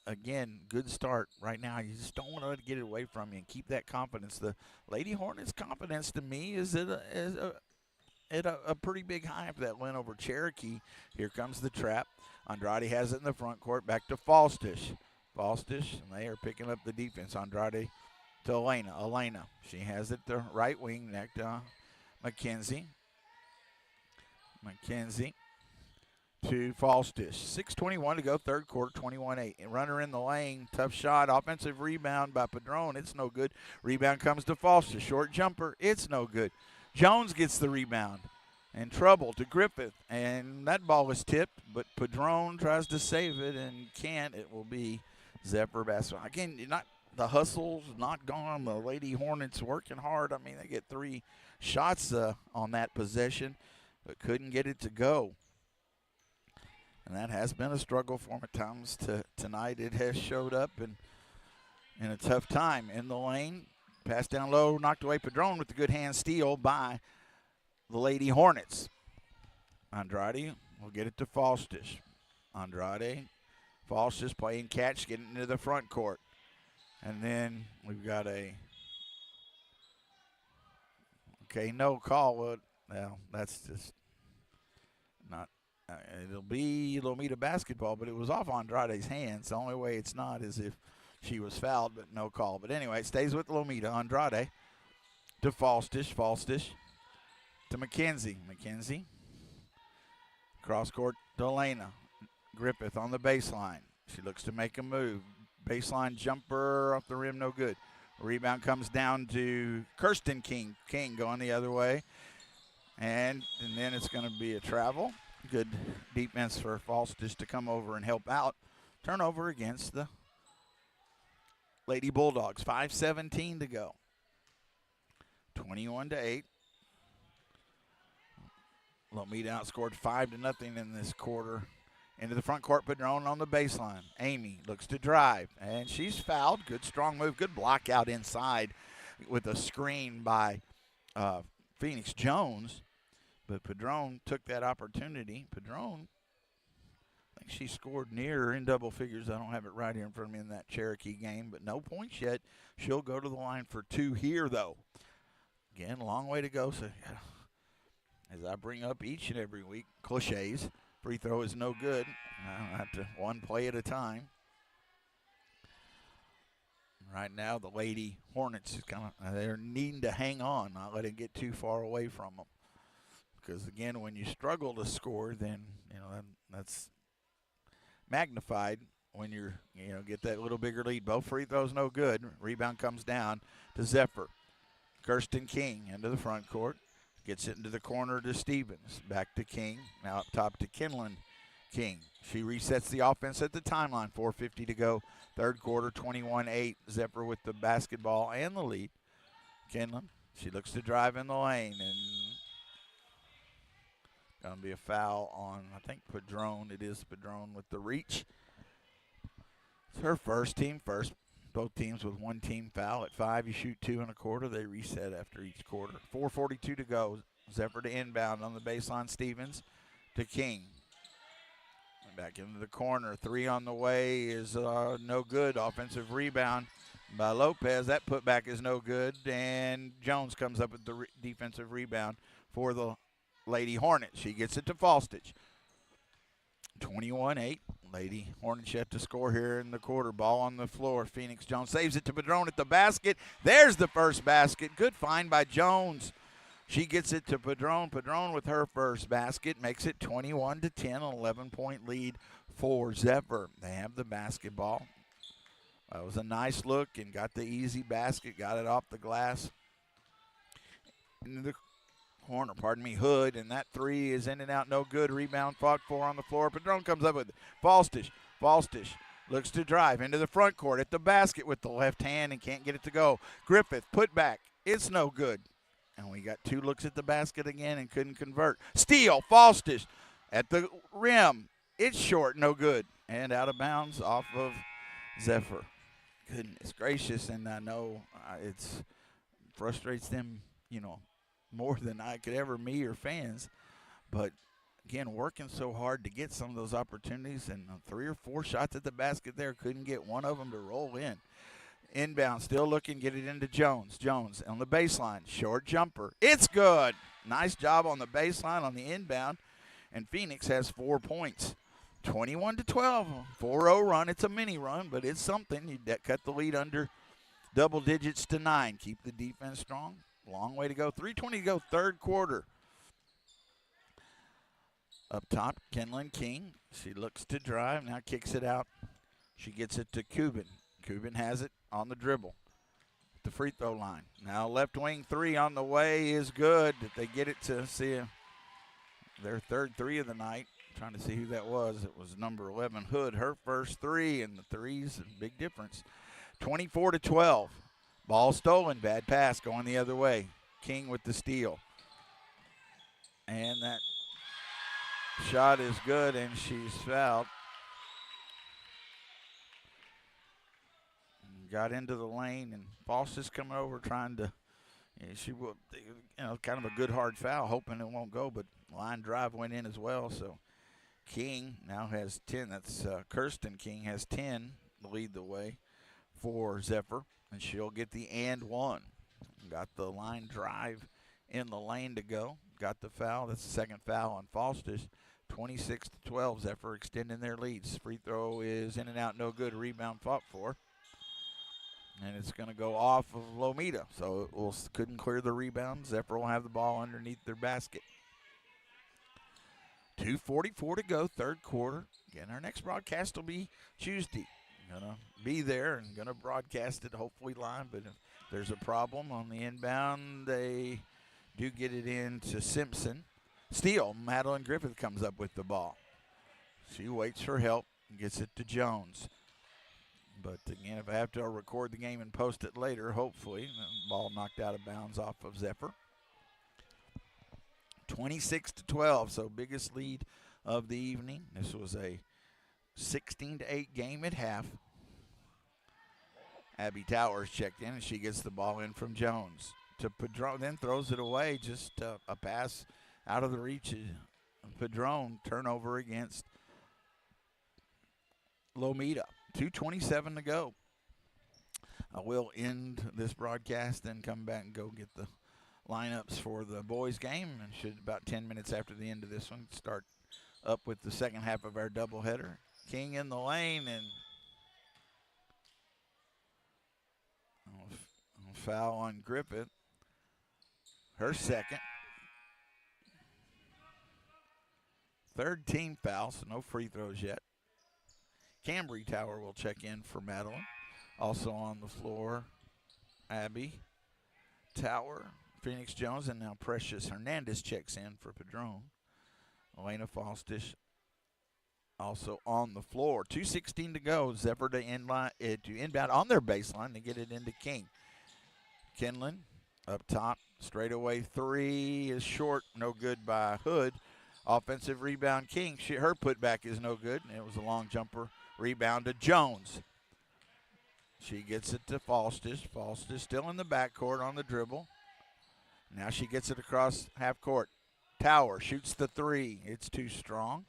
again, good start right now. You just don't want to let it get it away from you and keep that confidence. The Lady Hornets' confidence to me is at a pretty big high after that win over Cherokee. Here comes the trap. Andrade has it in the front court. Back to Falstish. Falstish, and they are picking up the defense. Andrade to Elena. Elena, she has it the right wing. Next to McKenzie. McKenzie to Falstish. 6:21 to go, third quarter, 21-8. Runner in the lane, tough shot, offensive rebound by Padron. It's no good. Rebound comes to Falstish. Short jumper, it's no good. Jones gets the rebound. And trouble to Griffith. And that ball was tipped, but Padron tries to save it and can't. It will be Zephyr basketball. Again, the hustle's not gone. The Lady Hornets working hard. I mean, they get 3 shots on that possession, but couldn't get it to go. And that has been a struggle for them at times tonight. It has showed up in a tough time. In the lane, pass down low, knocked away Padron with the good hand steal by the Lady Hornets. Andrade will get it to Falstish. Andrade, Falstish playing catch, getting into the front court. And then we've got no call. Well, that's just not. It'll be Lomita basketball, but it was off Andrade's hands. The only way it's not is if she was fouled, but no call. But anyway, it stays with Lomita. Andrade to Falstish. Falstish to McKenzie. McKenzie. Cross court to Elena. Griffith on the baseline. She looks to make a move. Baseline jumper off the rim, no good. Rebound comes down to Kirsten King. King going the other way. And then it's going to be a travel. Good defense for Falstish to come over and help out. Turnover against the Lady Bulldogs. 5:17 to go. 21-8. Lomita outscored 5-0 in this quarter. Into the front court, Padron on the baseline. Amy looks to drive, and she's fouled. Good strong move. Good block out inside with a screen by Phoenix Jones. But Padron took that opportunity. Padron, I think she scored near in double figures. I don't have it right here in front of me in that Cherokee game, but no points yet. She'll go to the line for 2 here, though. Again, a long way to go. So, as I bring up each and every week, cliches. Free throw is no good. I have to one play at a time. Right now, the Lady Hornets is they're needing to hang on, not let it get too far away from them. Because again, when you struggle to score, then that's magnified when you're get that little bigger lead. Both free throws no good. Rebound comes down to Zephyr. Kirsten King into the front court. Gets it into the corner to Stevens. Back to King. Now up top to Kinlan King. She resets the offense at the timeline. 4:50 to go. Third quarter, 21-8. Zephyr with the basketball and the lead. Kinlan. She looks to drive in the lane. And going to be a foul on, I think, Padron. It is Padron with the reach. It's her first, team first. Both teams with one team foul. At 5, you shoot 2 1/4. They reset after each quarter. 4:42 to go. Zephyr to inbound on the baseline. Stevens to King. Back into the corner. 3 on the way is no good. Offensive rebound by Lopez. That putback is no good. And Jones comes up with the defensive rebound for the Lady Hornets. She gets it to Falstich. 21-8. Lady Hornets yet to score here in the quarter. Ball on the floor. Phoenix Jones saves it to Padron at the basket. There's the first basket. Good find by Jones. She gets it to Padron. Padron with her first basket makes it 21-10, an 11-point lead for Zephyr. They have the basketball. That was a nice look and got the easy basket. Got it off the glass. Into the corner, Hood, and that 3 is in and out, no good. Rebound fought for on the floor. Padron comes up with it. Falstish looks to drive into the front court at the basket with the left hand and can't get it to go. Griffith, put back. It's no good. And we got 2 looks at the basket again and couldn't convert. Steal, Falstish at the rim. It's short, no good. And out of bounds off of Zephyr. Goodness gracious, and I know it frustrates them, more than I could ever me or fans. But again, working so hard to get some of those opportunities, and 3 or 4 shots at the basket there, couldn't get one of them to roll in. Inbound, still looking, get it into Jones. Jones on the baseline, short jumper. It's good. Nice job on the baseline on the inbound, and Phoenix has 4 points. 21-12, 4-0 run. It's a mini run, but it's something. You cut the lead under double digits to 9. Keep the defense strong. Long way to go. 3:20 to go, third quarter. Up top, Kenlin King. She looks to drive, now kicks it out. She gets it to Cuban. Cuban has it on the dribble. The free throw line. Now left wing 3 on the way is good. If they get it to see their third 3 of the night. Trying to see who that was. It was number 11, Hood. Her first 3, and the threes, a big difference. 24-12. Ball stolen. Bad pass going the other way. King with the steal. And that shot is good, and she's fouled. Got into the lane, and Foster's coming over trying to, she will, kind of a good hard foul, hoping it won't go, but line drive went in as well. So King now has 10. That's Kirsten King has 10 to lead the way for Zephyr, and she'll get the and one. Got the line drive in the lane to go. Got the foul. That's the second foul on Foster's. 26-12. Zephyr extending their leads. Free throw is in and out, no good. Rebound fought for. And it's going to go off of Lomita. So it couldn't clear the rebound. Zephyr will have the ball underneath their basket. 2:44 to go, third quarter. Again, our next broadcast will be Tuesday. Going to be there and going to broadcast it hopefully live. But if there's a problem on the inbound, they do get it into Simpson. Steal. Madeline Griffith comes up with the ball. She waits for help and gets it to Jones. But again, if I have to record the game and post it later, hopefully, the ball knocked out of bounds off of Zephyr. 26-12, so biggest lead of the evening. This was a 16-8 game at half. Abby Towers checked in, and she gets the ball in from Jones to Padron, then throws it away. Just a pass out of the reach of Padron. Turnover against Lomita. 2:27 to go. I will end this broadcast, then come back and go get the lineups for the boys' game, and should about 10 minutes after the end of this one start up with the second half of our doubleheader. King in the lane, and foul on Griffith. Her second. Third team foul, so no free throws yet. Cambry Tower will check in for Madeline. Also on the floor, Abby Tower, Phoenix Jones, and now Precious Hernandez checks in for Padron. Elena Fostish also on the floor. 2:16 to go. Zephyr to inbound on their baseline to get it into King. Kenlin up top, straightaway 3 is short, no good by Hood. Offensive rebound, King. Her putback is no good, and it was a long jumper. Rebound to Jones. She gets it to Falstish. Falstish still in the backcourt on the dribble. Now she gets it across half court. Tower shoots the 3. It's too strong.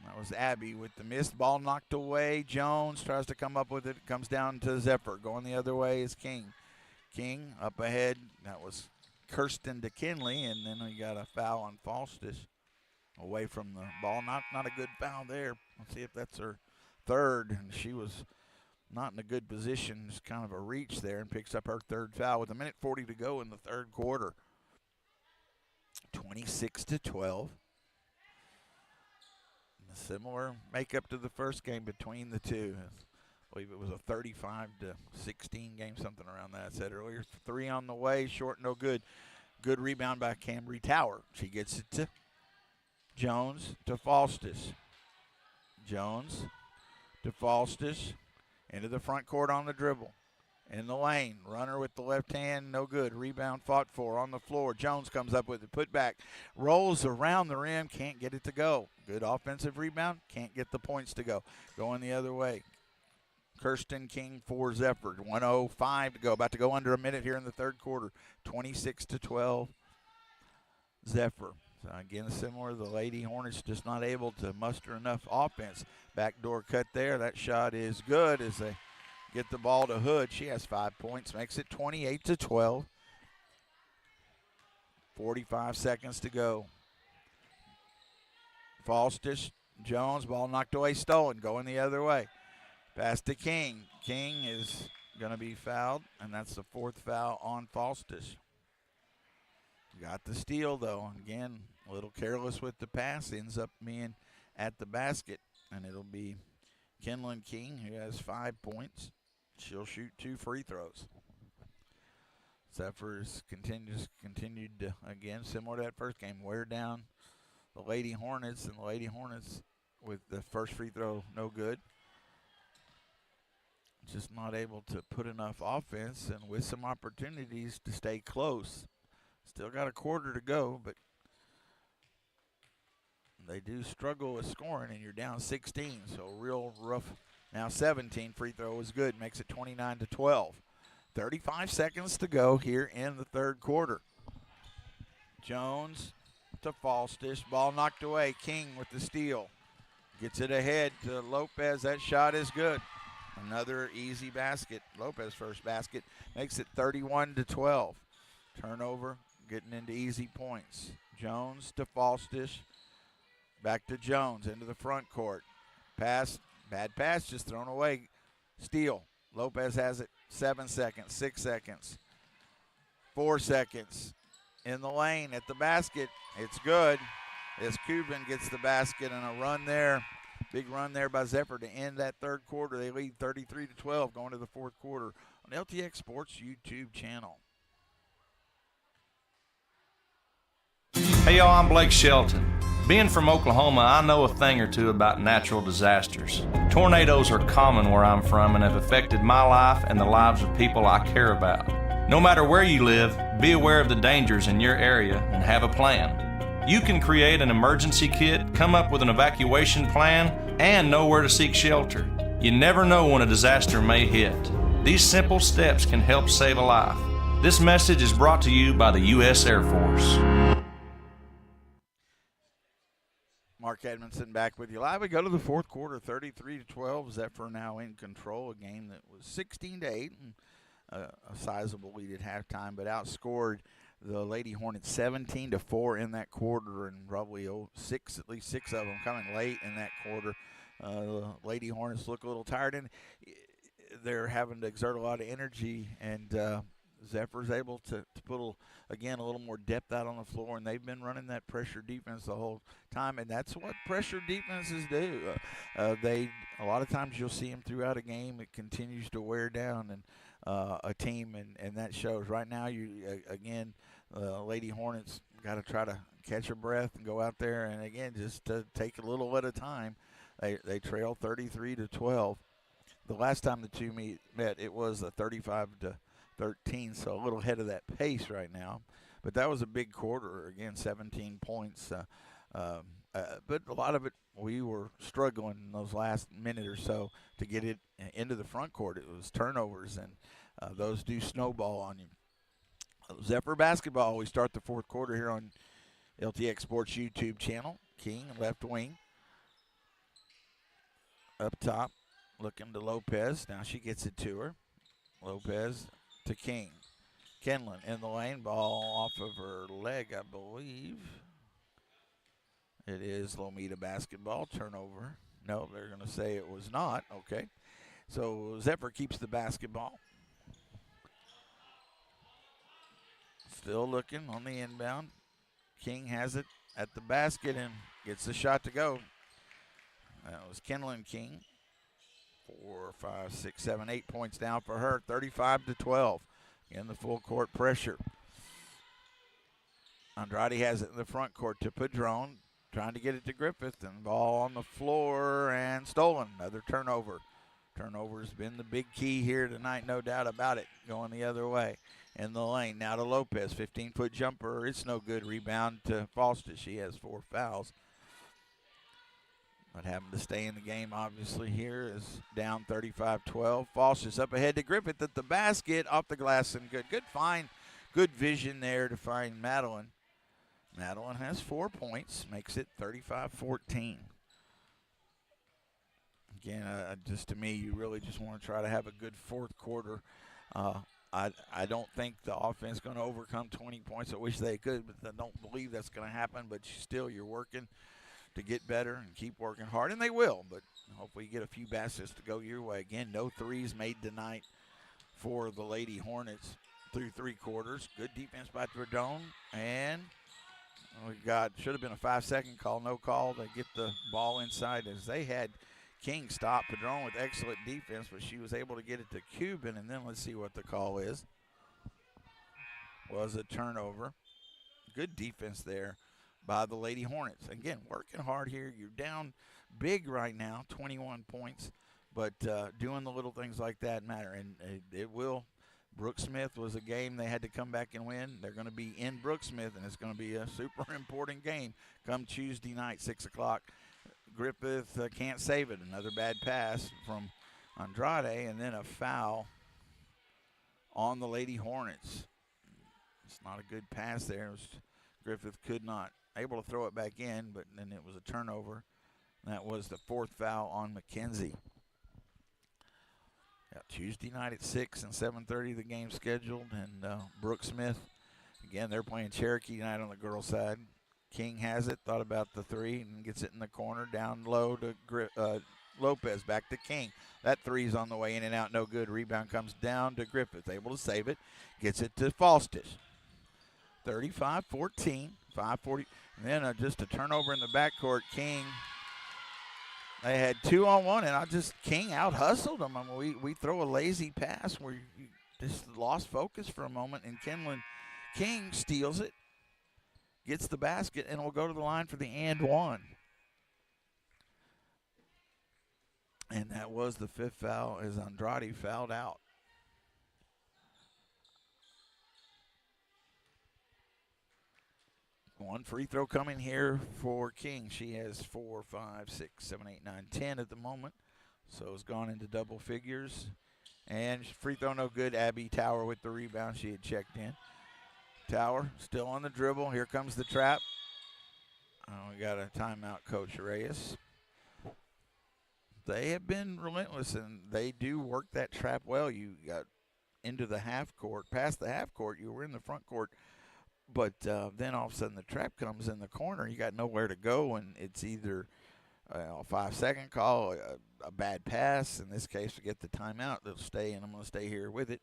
That was Abby with the miss. Ball knocked away. Jones tries to come up with it. Comes down to Zephyr. Going the other way is King. King up ahead. That was Kirsten to Kinley, and then we got a foul on Falstish. Away from the ball. Not a good foul there. Let's see if that's her third. And she was not in a good position. Just kind of a reach there, and picks up her third foul with 1:40 to go in the third quarter. 26-12. A similar makeup to the first game between the two. I believe it was a 35-16 game, something around that I said earlier. 3 on the way, short, no good. Good rebound by Cambry Tower. She gets it to Jones to Falstish. Jones to Falstish. Into the front court on the dribble. In the lane. Runner with the left hand. No good. Rebound fought for on the floor. Jones comes up with it. Put back. Rolls around the rim. Can't get it to go. Good offensive rebound. Can't get the points to go. Going the other way. Kirsten King for Zephyr. 1:05 to go. About to go under a minute here in the third quarter. 26-12. Zephyr. So again, similar, the Lady Hornets just not able to muster enough offense. Backdoor cut there. That shot is good as they get the ball to Hood. She has 5 points, makes it 28-12. 45 seconds to go. Falstish, Jones, ball knocked away, stolen, going the other way. Pass to King. King is going to be fouled, and that's the 4th foul on Falstish. Got the steal, though. Again, a little careless with the pass. Ends up being at the basket, and it'll be Kenlon King, who has 5 points. She'll shoot 2 free throws. Zephyrs continued to, again, similar to that first game, wear down the Lady Hornets, and the Lady Hornets with the first free throw no good. Just not able to put enough offense, and with some opportunities to stay close. Still got a quarter to go, but they do struggle with scoring, and you're down 16, so real rough. Now 17, free throw is good, makes it 29-12. 35 seconds to go here in the third quarter. Jones to Falstish, ball knocked away. King with the steal. Gets it ahead to Lopez. That shot is good. Another easy basket. Lopez first basket makes it 31-12. Turnover, getting into easy points. Jones to Falstish. Back to Jones into the front court. Pass, bad pass, just thrown away. Steal. Lopez has it. 7 seconds, 6 seconds, 4 seconds. In the lane at the basket. It's good as Cuban gets the basket, and a run there. Big run there by Zephyr to end that third quarter. They lead 33-12 going to the fourth quarter on LTX Sports YouTube channel. Hey y'all, I'm Blake Shelton. Being from Oklahoma, I know a thing or two about natural disasters. Tornadoes are common where I'm from and have affected my life and the lives of people I care about. No matter where you live, be aware of the dangers in your area and have a plan. You can create an emergency kit, come up with an evacuation plan, and know where to seek shelter. You never know when a disaster may hit. These simple steps can help save a life. This message is brought to you by the U.S. Air Force. Mark Edmondson back with you live. We go to the fourth quarter, 33-12. Zephyr now in control. A game that was 16-8, and a sizable lead at halftime, but outscored the Lady Hornets 17-4 in that quarter, and probably at least six of them coming late in that quarter. The Lady Hornets look a little tired, and they're having to exert a lot of energy, and Zephyr's able to put, a little more depth out on the floor, and they've been running that pressure defense the whole time, and that's what pressure defenses do. A lot of times you'll see them throughout a game. It continues to wear down and a team, and that shows. Right now, Lady Hornets got to try to catch a breath and go out there, and again, just to take a little at a time. They trail 33-12. The last time the two met, it was a 35-13, so a little ahead of that pace right now. But that was a big quarter. Again, 17 points. But a lot of it, we were struggling in those last minute or so to get it into the front court. It was turnovers, and those do snowball on you. Zephyr basketball, we start the fourth quarter here on LTX Sports YouTube channel. King, left wing. Up top, looking to Lopez. Now she gets it to her. Lopez to King. Kenlon in the lane. Ball off of her leg, I believe. It is Lomita basketball. Turnover. No, they're going to say it was not. Okay. So Zephyr keeps the basketball. Still looking on the inbound. King has it at the basket and gets the shot to go. That was Kenlon King. 4, 5, 6, 7, 8 points down for her. 35-12. In the full court pressure. Andrade has it in the front court to Padron. Trying to get it to Griffith, and ball on the floor and stolen. Another turnover. Turnover's been the big key here tonight, no doubt about it. Going the other way in the lane. Now to Lopez, 15-foot jumper. It's no good. Rebound to Falsta. She has 4 fouls. But having to stay in the game, obviously, here is down 35-12. Falsta's up ahead to Griffith at the basket, off the glass, and good. Good find, good vision there to find Madeline. Madeline has 4 points, makes it 35-14. Again, just to me, you really just want to try to have a good fourth quarter. I don't think the offense is going to overcome 20 points. I wish they could, but I don't believe that's going to happen. But still, you're working to get better and keep working hard, and they will. But hopefully you get a few baskets to go your way. Again, no threes made tonight for the Lady Hornets through 3 quarters. Good defense by Verdone, and we should have been a 5-second call, no call to get the ball inside as they had King stop Padron with excellent defense, but she was able to get it to Cuban, and then let's see what the call is. Was a turnover. Good defense there by the Lady Hornets. Again, working hard here. You're down big right now, 21 points, but doing the little things like that matter, and it will. Brooksmith was a game they had to come back and win. They're going to be in Brooksmith, and it's going to be a super important game come Tuesday night, 6 o'clock. Griffith can't save it. Another bad pass from Andrade, and then a foul on the Lady Hornets. It's not a good pass there. Griffith could not able to throw it back in, but then it was a turnover. That was the 4th foul on McKenzie. Tuesday night at 6 and 7:30 the game scheduled, and Brooksmith, again, they're playing Cherokee tonight on the girls' side. King has it, thought about the 3, and gets it in the corner, down low to Lopez, back to King. That 3's on the way in and out, no good. Rebound comes down to Griffith, able to save it, gets it to Falstich. 35-14, 5:40, and then just a turnover in the backcourt. King, they had 2-on-1, and King out-hustled them. I mean, we throw a lazy pass where you just lost focus for a moment, and King steals it, gets the basket, and will go to the line for the and one. And that was the 5th foul as Andrade fouled out. One free throw coming here for King. She has 4, 5, 6, 7, 8, 9, 10 at the moment. So it's gone into double figures. And free throw no good. Abby Tower with the rebound. She had checked in. Tower still on the dribble. Here comes the trap. We got a timeout, Coach Reyes. They have been relentless, and they do work that trap well. You got into the half court. Past the half court, you were in the front court. But then all of a sudden the trap comes in the corner. You got nowhere to go, and it's either a 5-second call, a bad pass. In this case, we get the timeout. They'll stay, and I'm going to stay here with it.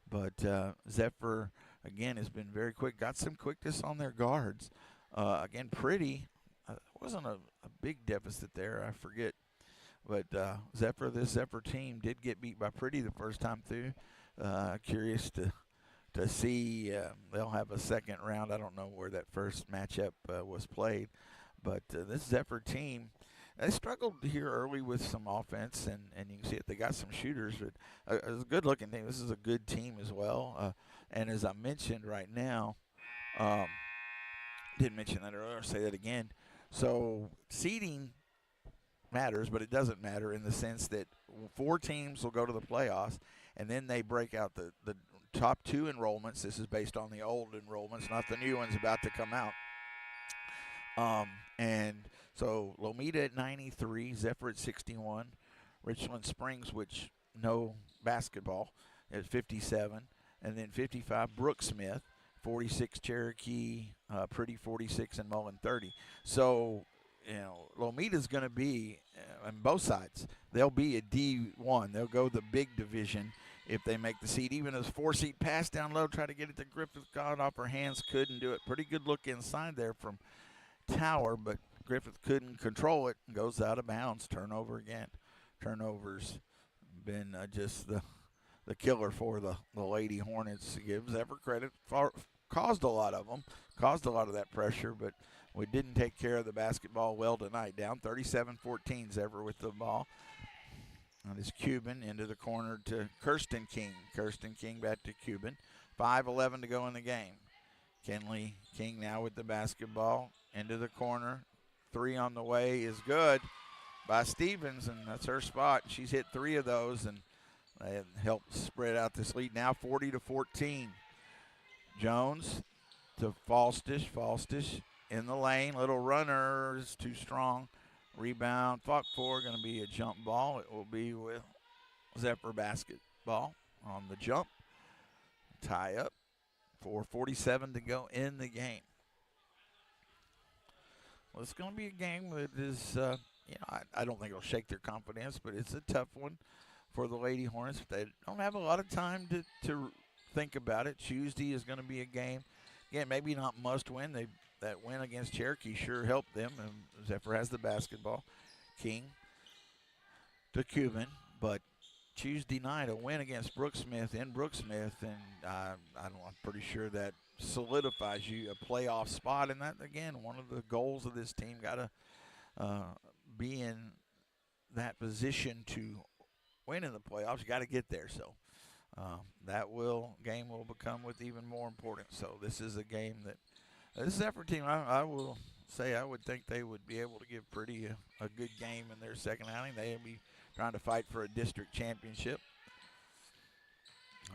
But Zephyr, again, has been very quick. Got some quickness on their guards. Again, Pretty. Wasn't a big deficit there. I forget. But this Zephyr team did get beat by Pretty the first time through. Curious to see. They'll have a second round. I don't know where that first matchup was played. But this Zephyr team, they struggled here early with some offense, and you can see it. They got some shooters. But it was a good-looking team. This is a good team as well. And as I mentioned right now, didn't mention that earlier. I'll say that again. So seeding matters, but it doesn't matter in the sense that 4 teams will go to the playoffs, and then they break out the top 2 enrollments. This is based on the old enrollments, not the new ones about to come out. And so Lomita at 93, Zephyr at 61, Richland Springs, which no basketball, at 57, and then 55 Brooksmith, 46 Cherokee, Pretty 46, and Mullen 30. So, Lomita's going to be on both sides. They'll be a D1. They'll go the big division if they make the seed. Even as 4-seed pass down low, try to get it to Griffith. Got off her hands, couldn't do it. Pretty good look inside there from Tower, but Griffith couldn't control it. Goes out of bounds. Turnover again. Turnovers been just the killer for the Lady Hornets. Gives ever credit for caused a lot of them, caused a lot of that pressure, but we didn't take care of the basketball well tonight. Down 37-14, Zephyr with the ball. And it's Cuban into the corner to Kirsten King. Kirsten King back to Cuban. 5:11 to go in the game. Kenley King now with the basketball into the corner. 3 on the way is good by Stevens, and that's her spot. She's hit 3 of those, and they helped spread out this lead. Now 40-14. Jones to Falstich. Falstich in the lane. Little runner is too strong. Rebound, fought for, going to be a jump ball. It will be with Zephyr basketball on the jump. Tie up. 4:47 to go in the game. Well, it's going to be a game that is, I don't think it'll shake their confidence, but it's a tough one for the Lady Hornets. They don't have a lot of time to think about it. Tuesday is going to be a game. Again, maybe not must win. That win against Cherokee sure helped them. And Zephyr has the basketball. King to Cuban, but Tuesday night, a win against Brooksmith in Brooksmith, and I'm pretty sure that solidifies you a playoff spot. And that, again, one of the goals of this team, got to be in that position to win in the playoffs. You got to get there. So that game will become with even more importance. So this is a game that this Zephyr team, I will say, I would think they would be able to give pretty a good game in their second outing. They'll be trying to fight for a district championship.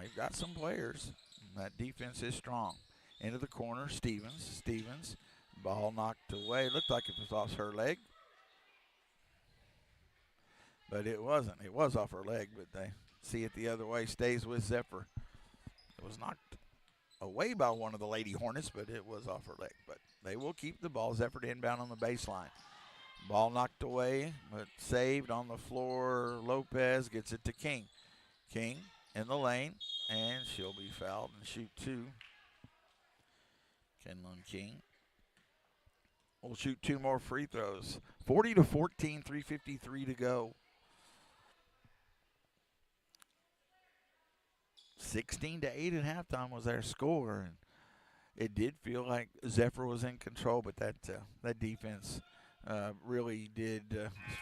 They've got some players. That defense is strong. Into the corner, Stevens. Ball knocked away. Looked like it was off her leg. But it wasn't. It was off her leg, but they see it the other way. Stays with Zephyr. It was knocked away by one of the Lady Hornets, but it was off her leg. But they will keep the ball. Zephyr inbound on the baseline. Ball knocked away, but saved on the floor. Lopez gets it to King. King in the lane, and she'll be fouled and shoot two. Kenlon King will shoot two more free throws. 40-14, 3:53 to go. 16-8 at halftime was their score, and it did feel like Zephyr was in control, but that defense really did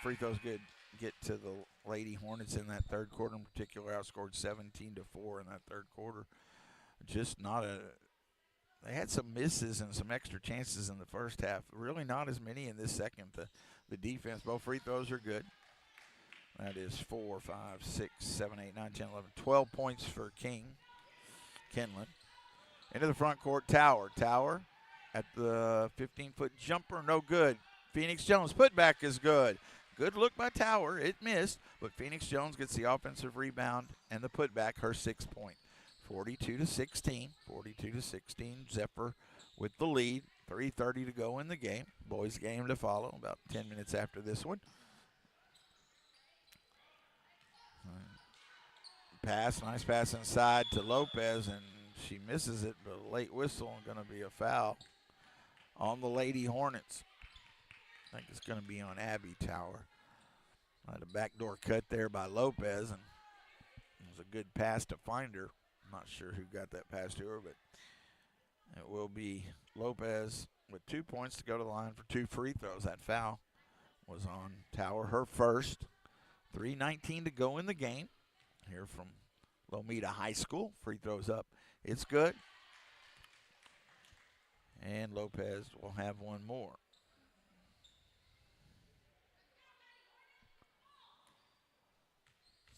free throws good get to the Lady Hornets in that third quarter in particular. Outscored 17-4 in that third quarter. Just not they had some misses and some extra chances in the first half. Really not as many in this second. The defense, both free throws are good. That is 4, 5, 6, 7, 8, 9, 10, 11, 12 points for Kenlon. Into the front court, Tower at the 15-foot jumper, no good. Phoenix Jones putback is good. Good look by Tower. It missed, but Phoenix Jones gets the offensive rebound and the putback, her 6 point. 42-16. Zephyr with the lead. 3:30 to go in the game. Boys game to follow about 10 minutes after this one. Nice pass inside to Lopez, and she misses it, but a late whistle and going to be a foul on the Lady Hornets. I think it's going to be on Abby Tower. Had a backdoor cut there by Lopez, and it was a good pass to find her. I'm not sure who got that pass to her, but it will be Lopez with 2 points to go to the line for 2 free throws. That foul was on Tower, her first. 3:19 to go in the game. Here from Lomita High School. Free throws up. It's good. And Lopez will have one more.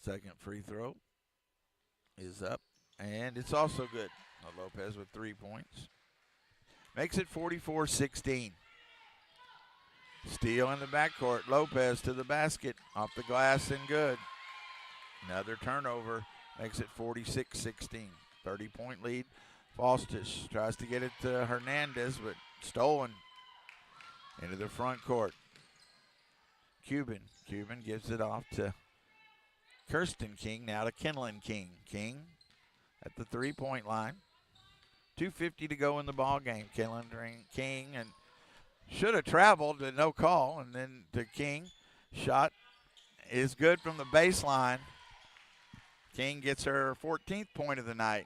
Second free throw is up. And it's also good. Lopez with 3 points. Makes it 44-16. Steal in the backcourt. Lopez to the basket. Off the glass and good. Another turnover makes it 46-16. 30-point lead. Falstich tries to get it to Hernandez, but stolen into the front court. Cuban gives it off to Kirsten King, now to Kenlon King. King at the 3-point line. 2:50 to go in the ball game. Kenlon King, and should have traveled, but no call. And then to King. Shot is good from the baseline. King gets her 14th point of the night.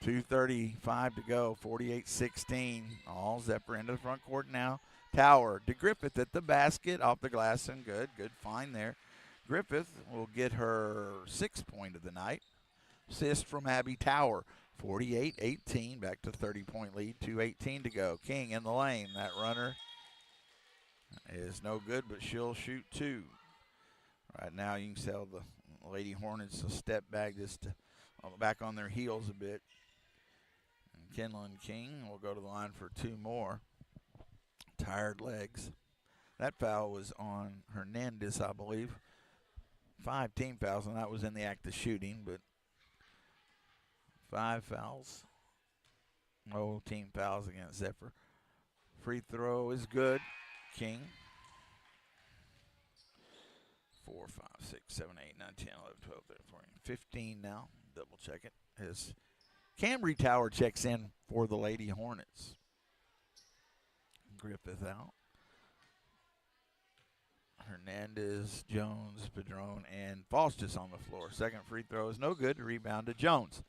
2:35 to go, 48-16. All Zephyr into the front court now. Tower to Griffith at the basket, off the glass and good. Good find there. Griffith will get her 6th point of the night. Assist from Abby Tower. 48-18, back to 30-point lead, 2:18 to go. King in the lane. That runner is no good, but she'll shoot 2. Right now you can tell the Lady Hornets a step back, just to, back on their heels a bit. And Kenlon King will go to the line for 2 more. Tired legs. That foul was on Hernandez, I believe. 5 team fouls, and that was in the act of shooting, but 5 fouls. No team fouls against Zephyr. Free throw is good. King. 4, 5, 6, 7, 8, 9, 10, 11, 12, 13, 14, 15 now. Double check it. As Camry Tower checks in for the Lady Hornets. Griffith out. Hernandez, Jones, Padron, and Faustus on the floor. Second free throw is no good. Rebound to Jones.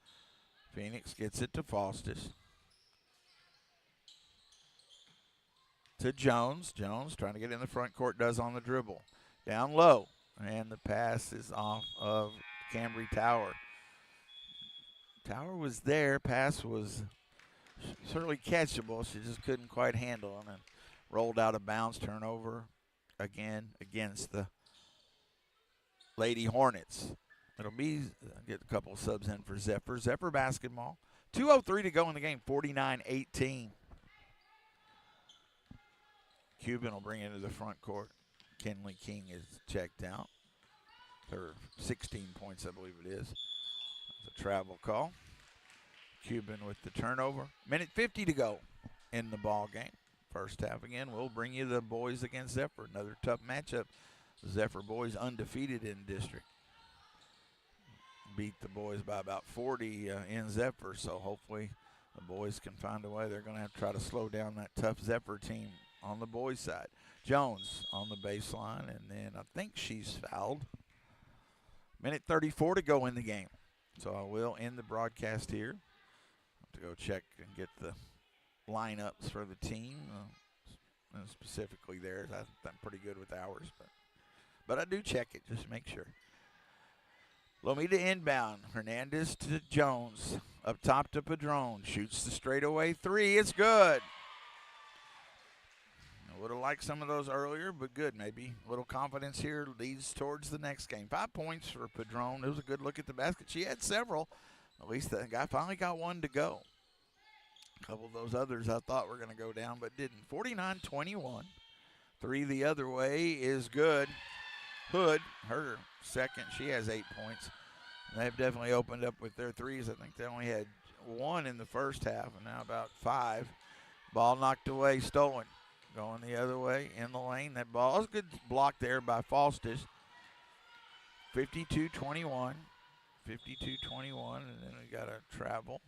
Phoenix gets it to Faustus. To Jones. Jones trying to get in the front court, does on the dribble. Down low, and the pass is off of Camry Tower. Tower was there. Pass was certainly catchable. She just couldn't quite handle it and rolled out of bounds. Turnover again against the Lady Hornets. It'll be, get a couple of subs in for Zephyr. Zephyr basketball. 2:03 to go in the game, 49-18. Cuban will bring it into the front court. Kenley King is checked out. Her 16 points, I believe it is. It's a travel call. Cuban with the turnover. Minute 50 to go in the ball game. First half again, we'll bring you the boys against Zephyr. Another tough matchup. Zephyr boys undefeated in district. Beat the boys by about 40 in Zephyr, so hopefully the boys can find a way. They're going to have to try to slow down that tough Zephyr team on the boys' side. Jones on the baseline, and then I think she's fouled. Minute 34 to go in the game. So I will end the broadcast here. Have to go check and get the lineups for the team, and specifically theirs. I'm pretty good with ours, but I do check it just to make sure. Lomita inbound. Hernandez to Jones. Up top to Padron. Shoots the straightaway 3. It's good. I would have liked some of those earlier, but good. Maybe a little confidence here leads towards the next game. 5 points for Padron. It was a good look at the basket. She had several. At least the guy finally got one to go. A couple of those others I thought were going to go down, but didn't. 49-21. 3 the other way is good. Hood, her second, she has 8 points. They've definitely opened up with their threes. I think they only had 1 in the first half, and now about 5. Ball knocked away, stolen. Going the other way in the lane. That ball was a good block there by Faustus. 52-21. 52-21, and then we got a travel.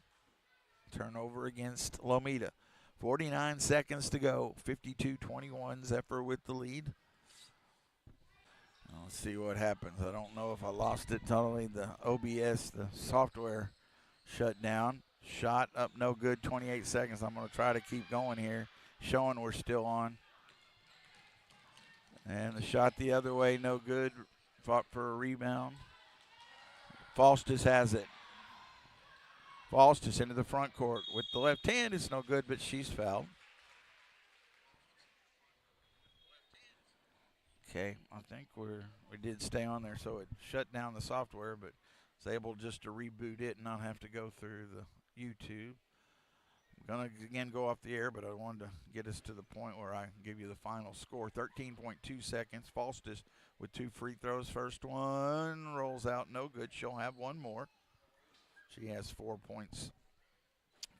Turnover against Lomita. 49 seconds to go. 52-21, Zephyr with the lead. Let's see what happens. I don't know if I lost it totally. The OBS, the software, shut down. Shot up no good, 28 seconds. I'm going to try to keep going here, showing we're still on. And the shot the other way, no good. Fought for a rebound. Faustus has it. Faustus into the front court with the left hand. It's no good, but she's fouled. Okay, I think we did stay on there, so it shut down the software, but was able just to reboot it and not have to go through the YouTube. I'm going to again go off the air, but I wanted to get us to the point where I can give you the final score. 13.2 seconds. Faustus with 2 free throws. First one rolls out, no good. She'll have one more. She has 4 points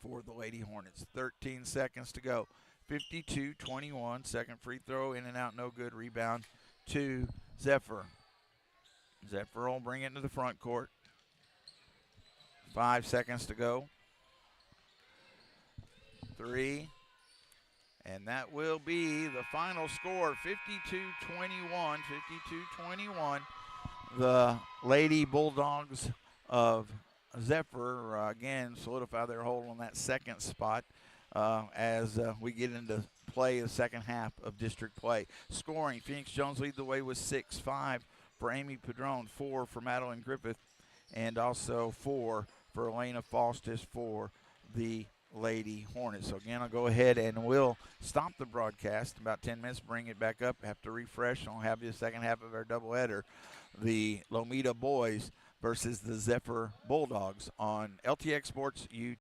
for the Lady Hornets. 13 seconds to go. 52-21. Second free throw, in and out, no good. Rebound to Zephyr. Zephyr will bring it into the front court. 5 seconds to go. 3. And that will be the final score, 52-21. 52-21. The Lady Bulldogs of Zephyr, again, solidify their hold on that second spot as we get into play the second half of district play. Scoring, Phoenix Jones lead the way with 6. 5 for Amy Padron, 4 for Madeline Griffith, and also 4 for Elena Faustus for the Lady Hornets. So again, I'll go ahead and we'll stop the broadcast about 10 minutes, bring it back up, have to refresh. I'll have the second half of our doubleheader. The Lomita boys versus the Zephyr Bulldogs on LTX Sports YouTube.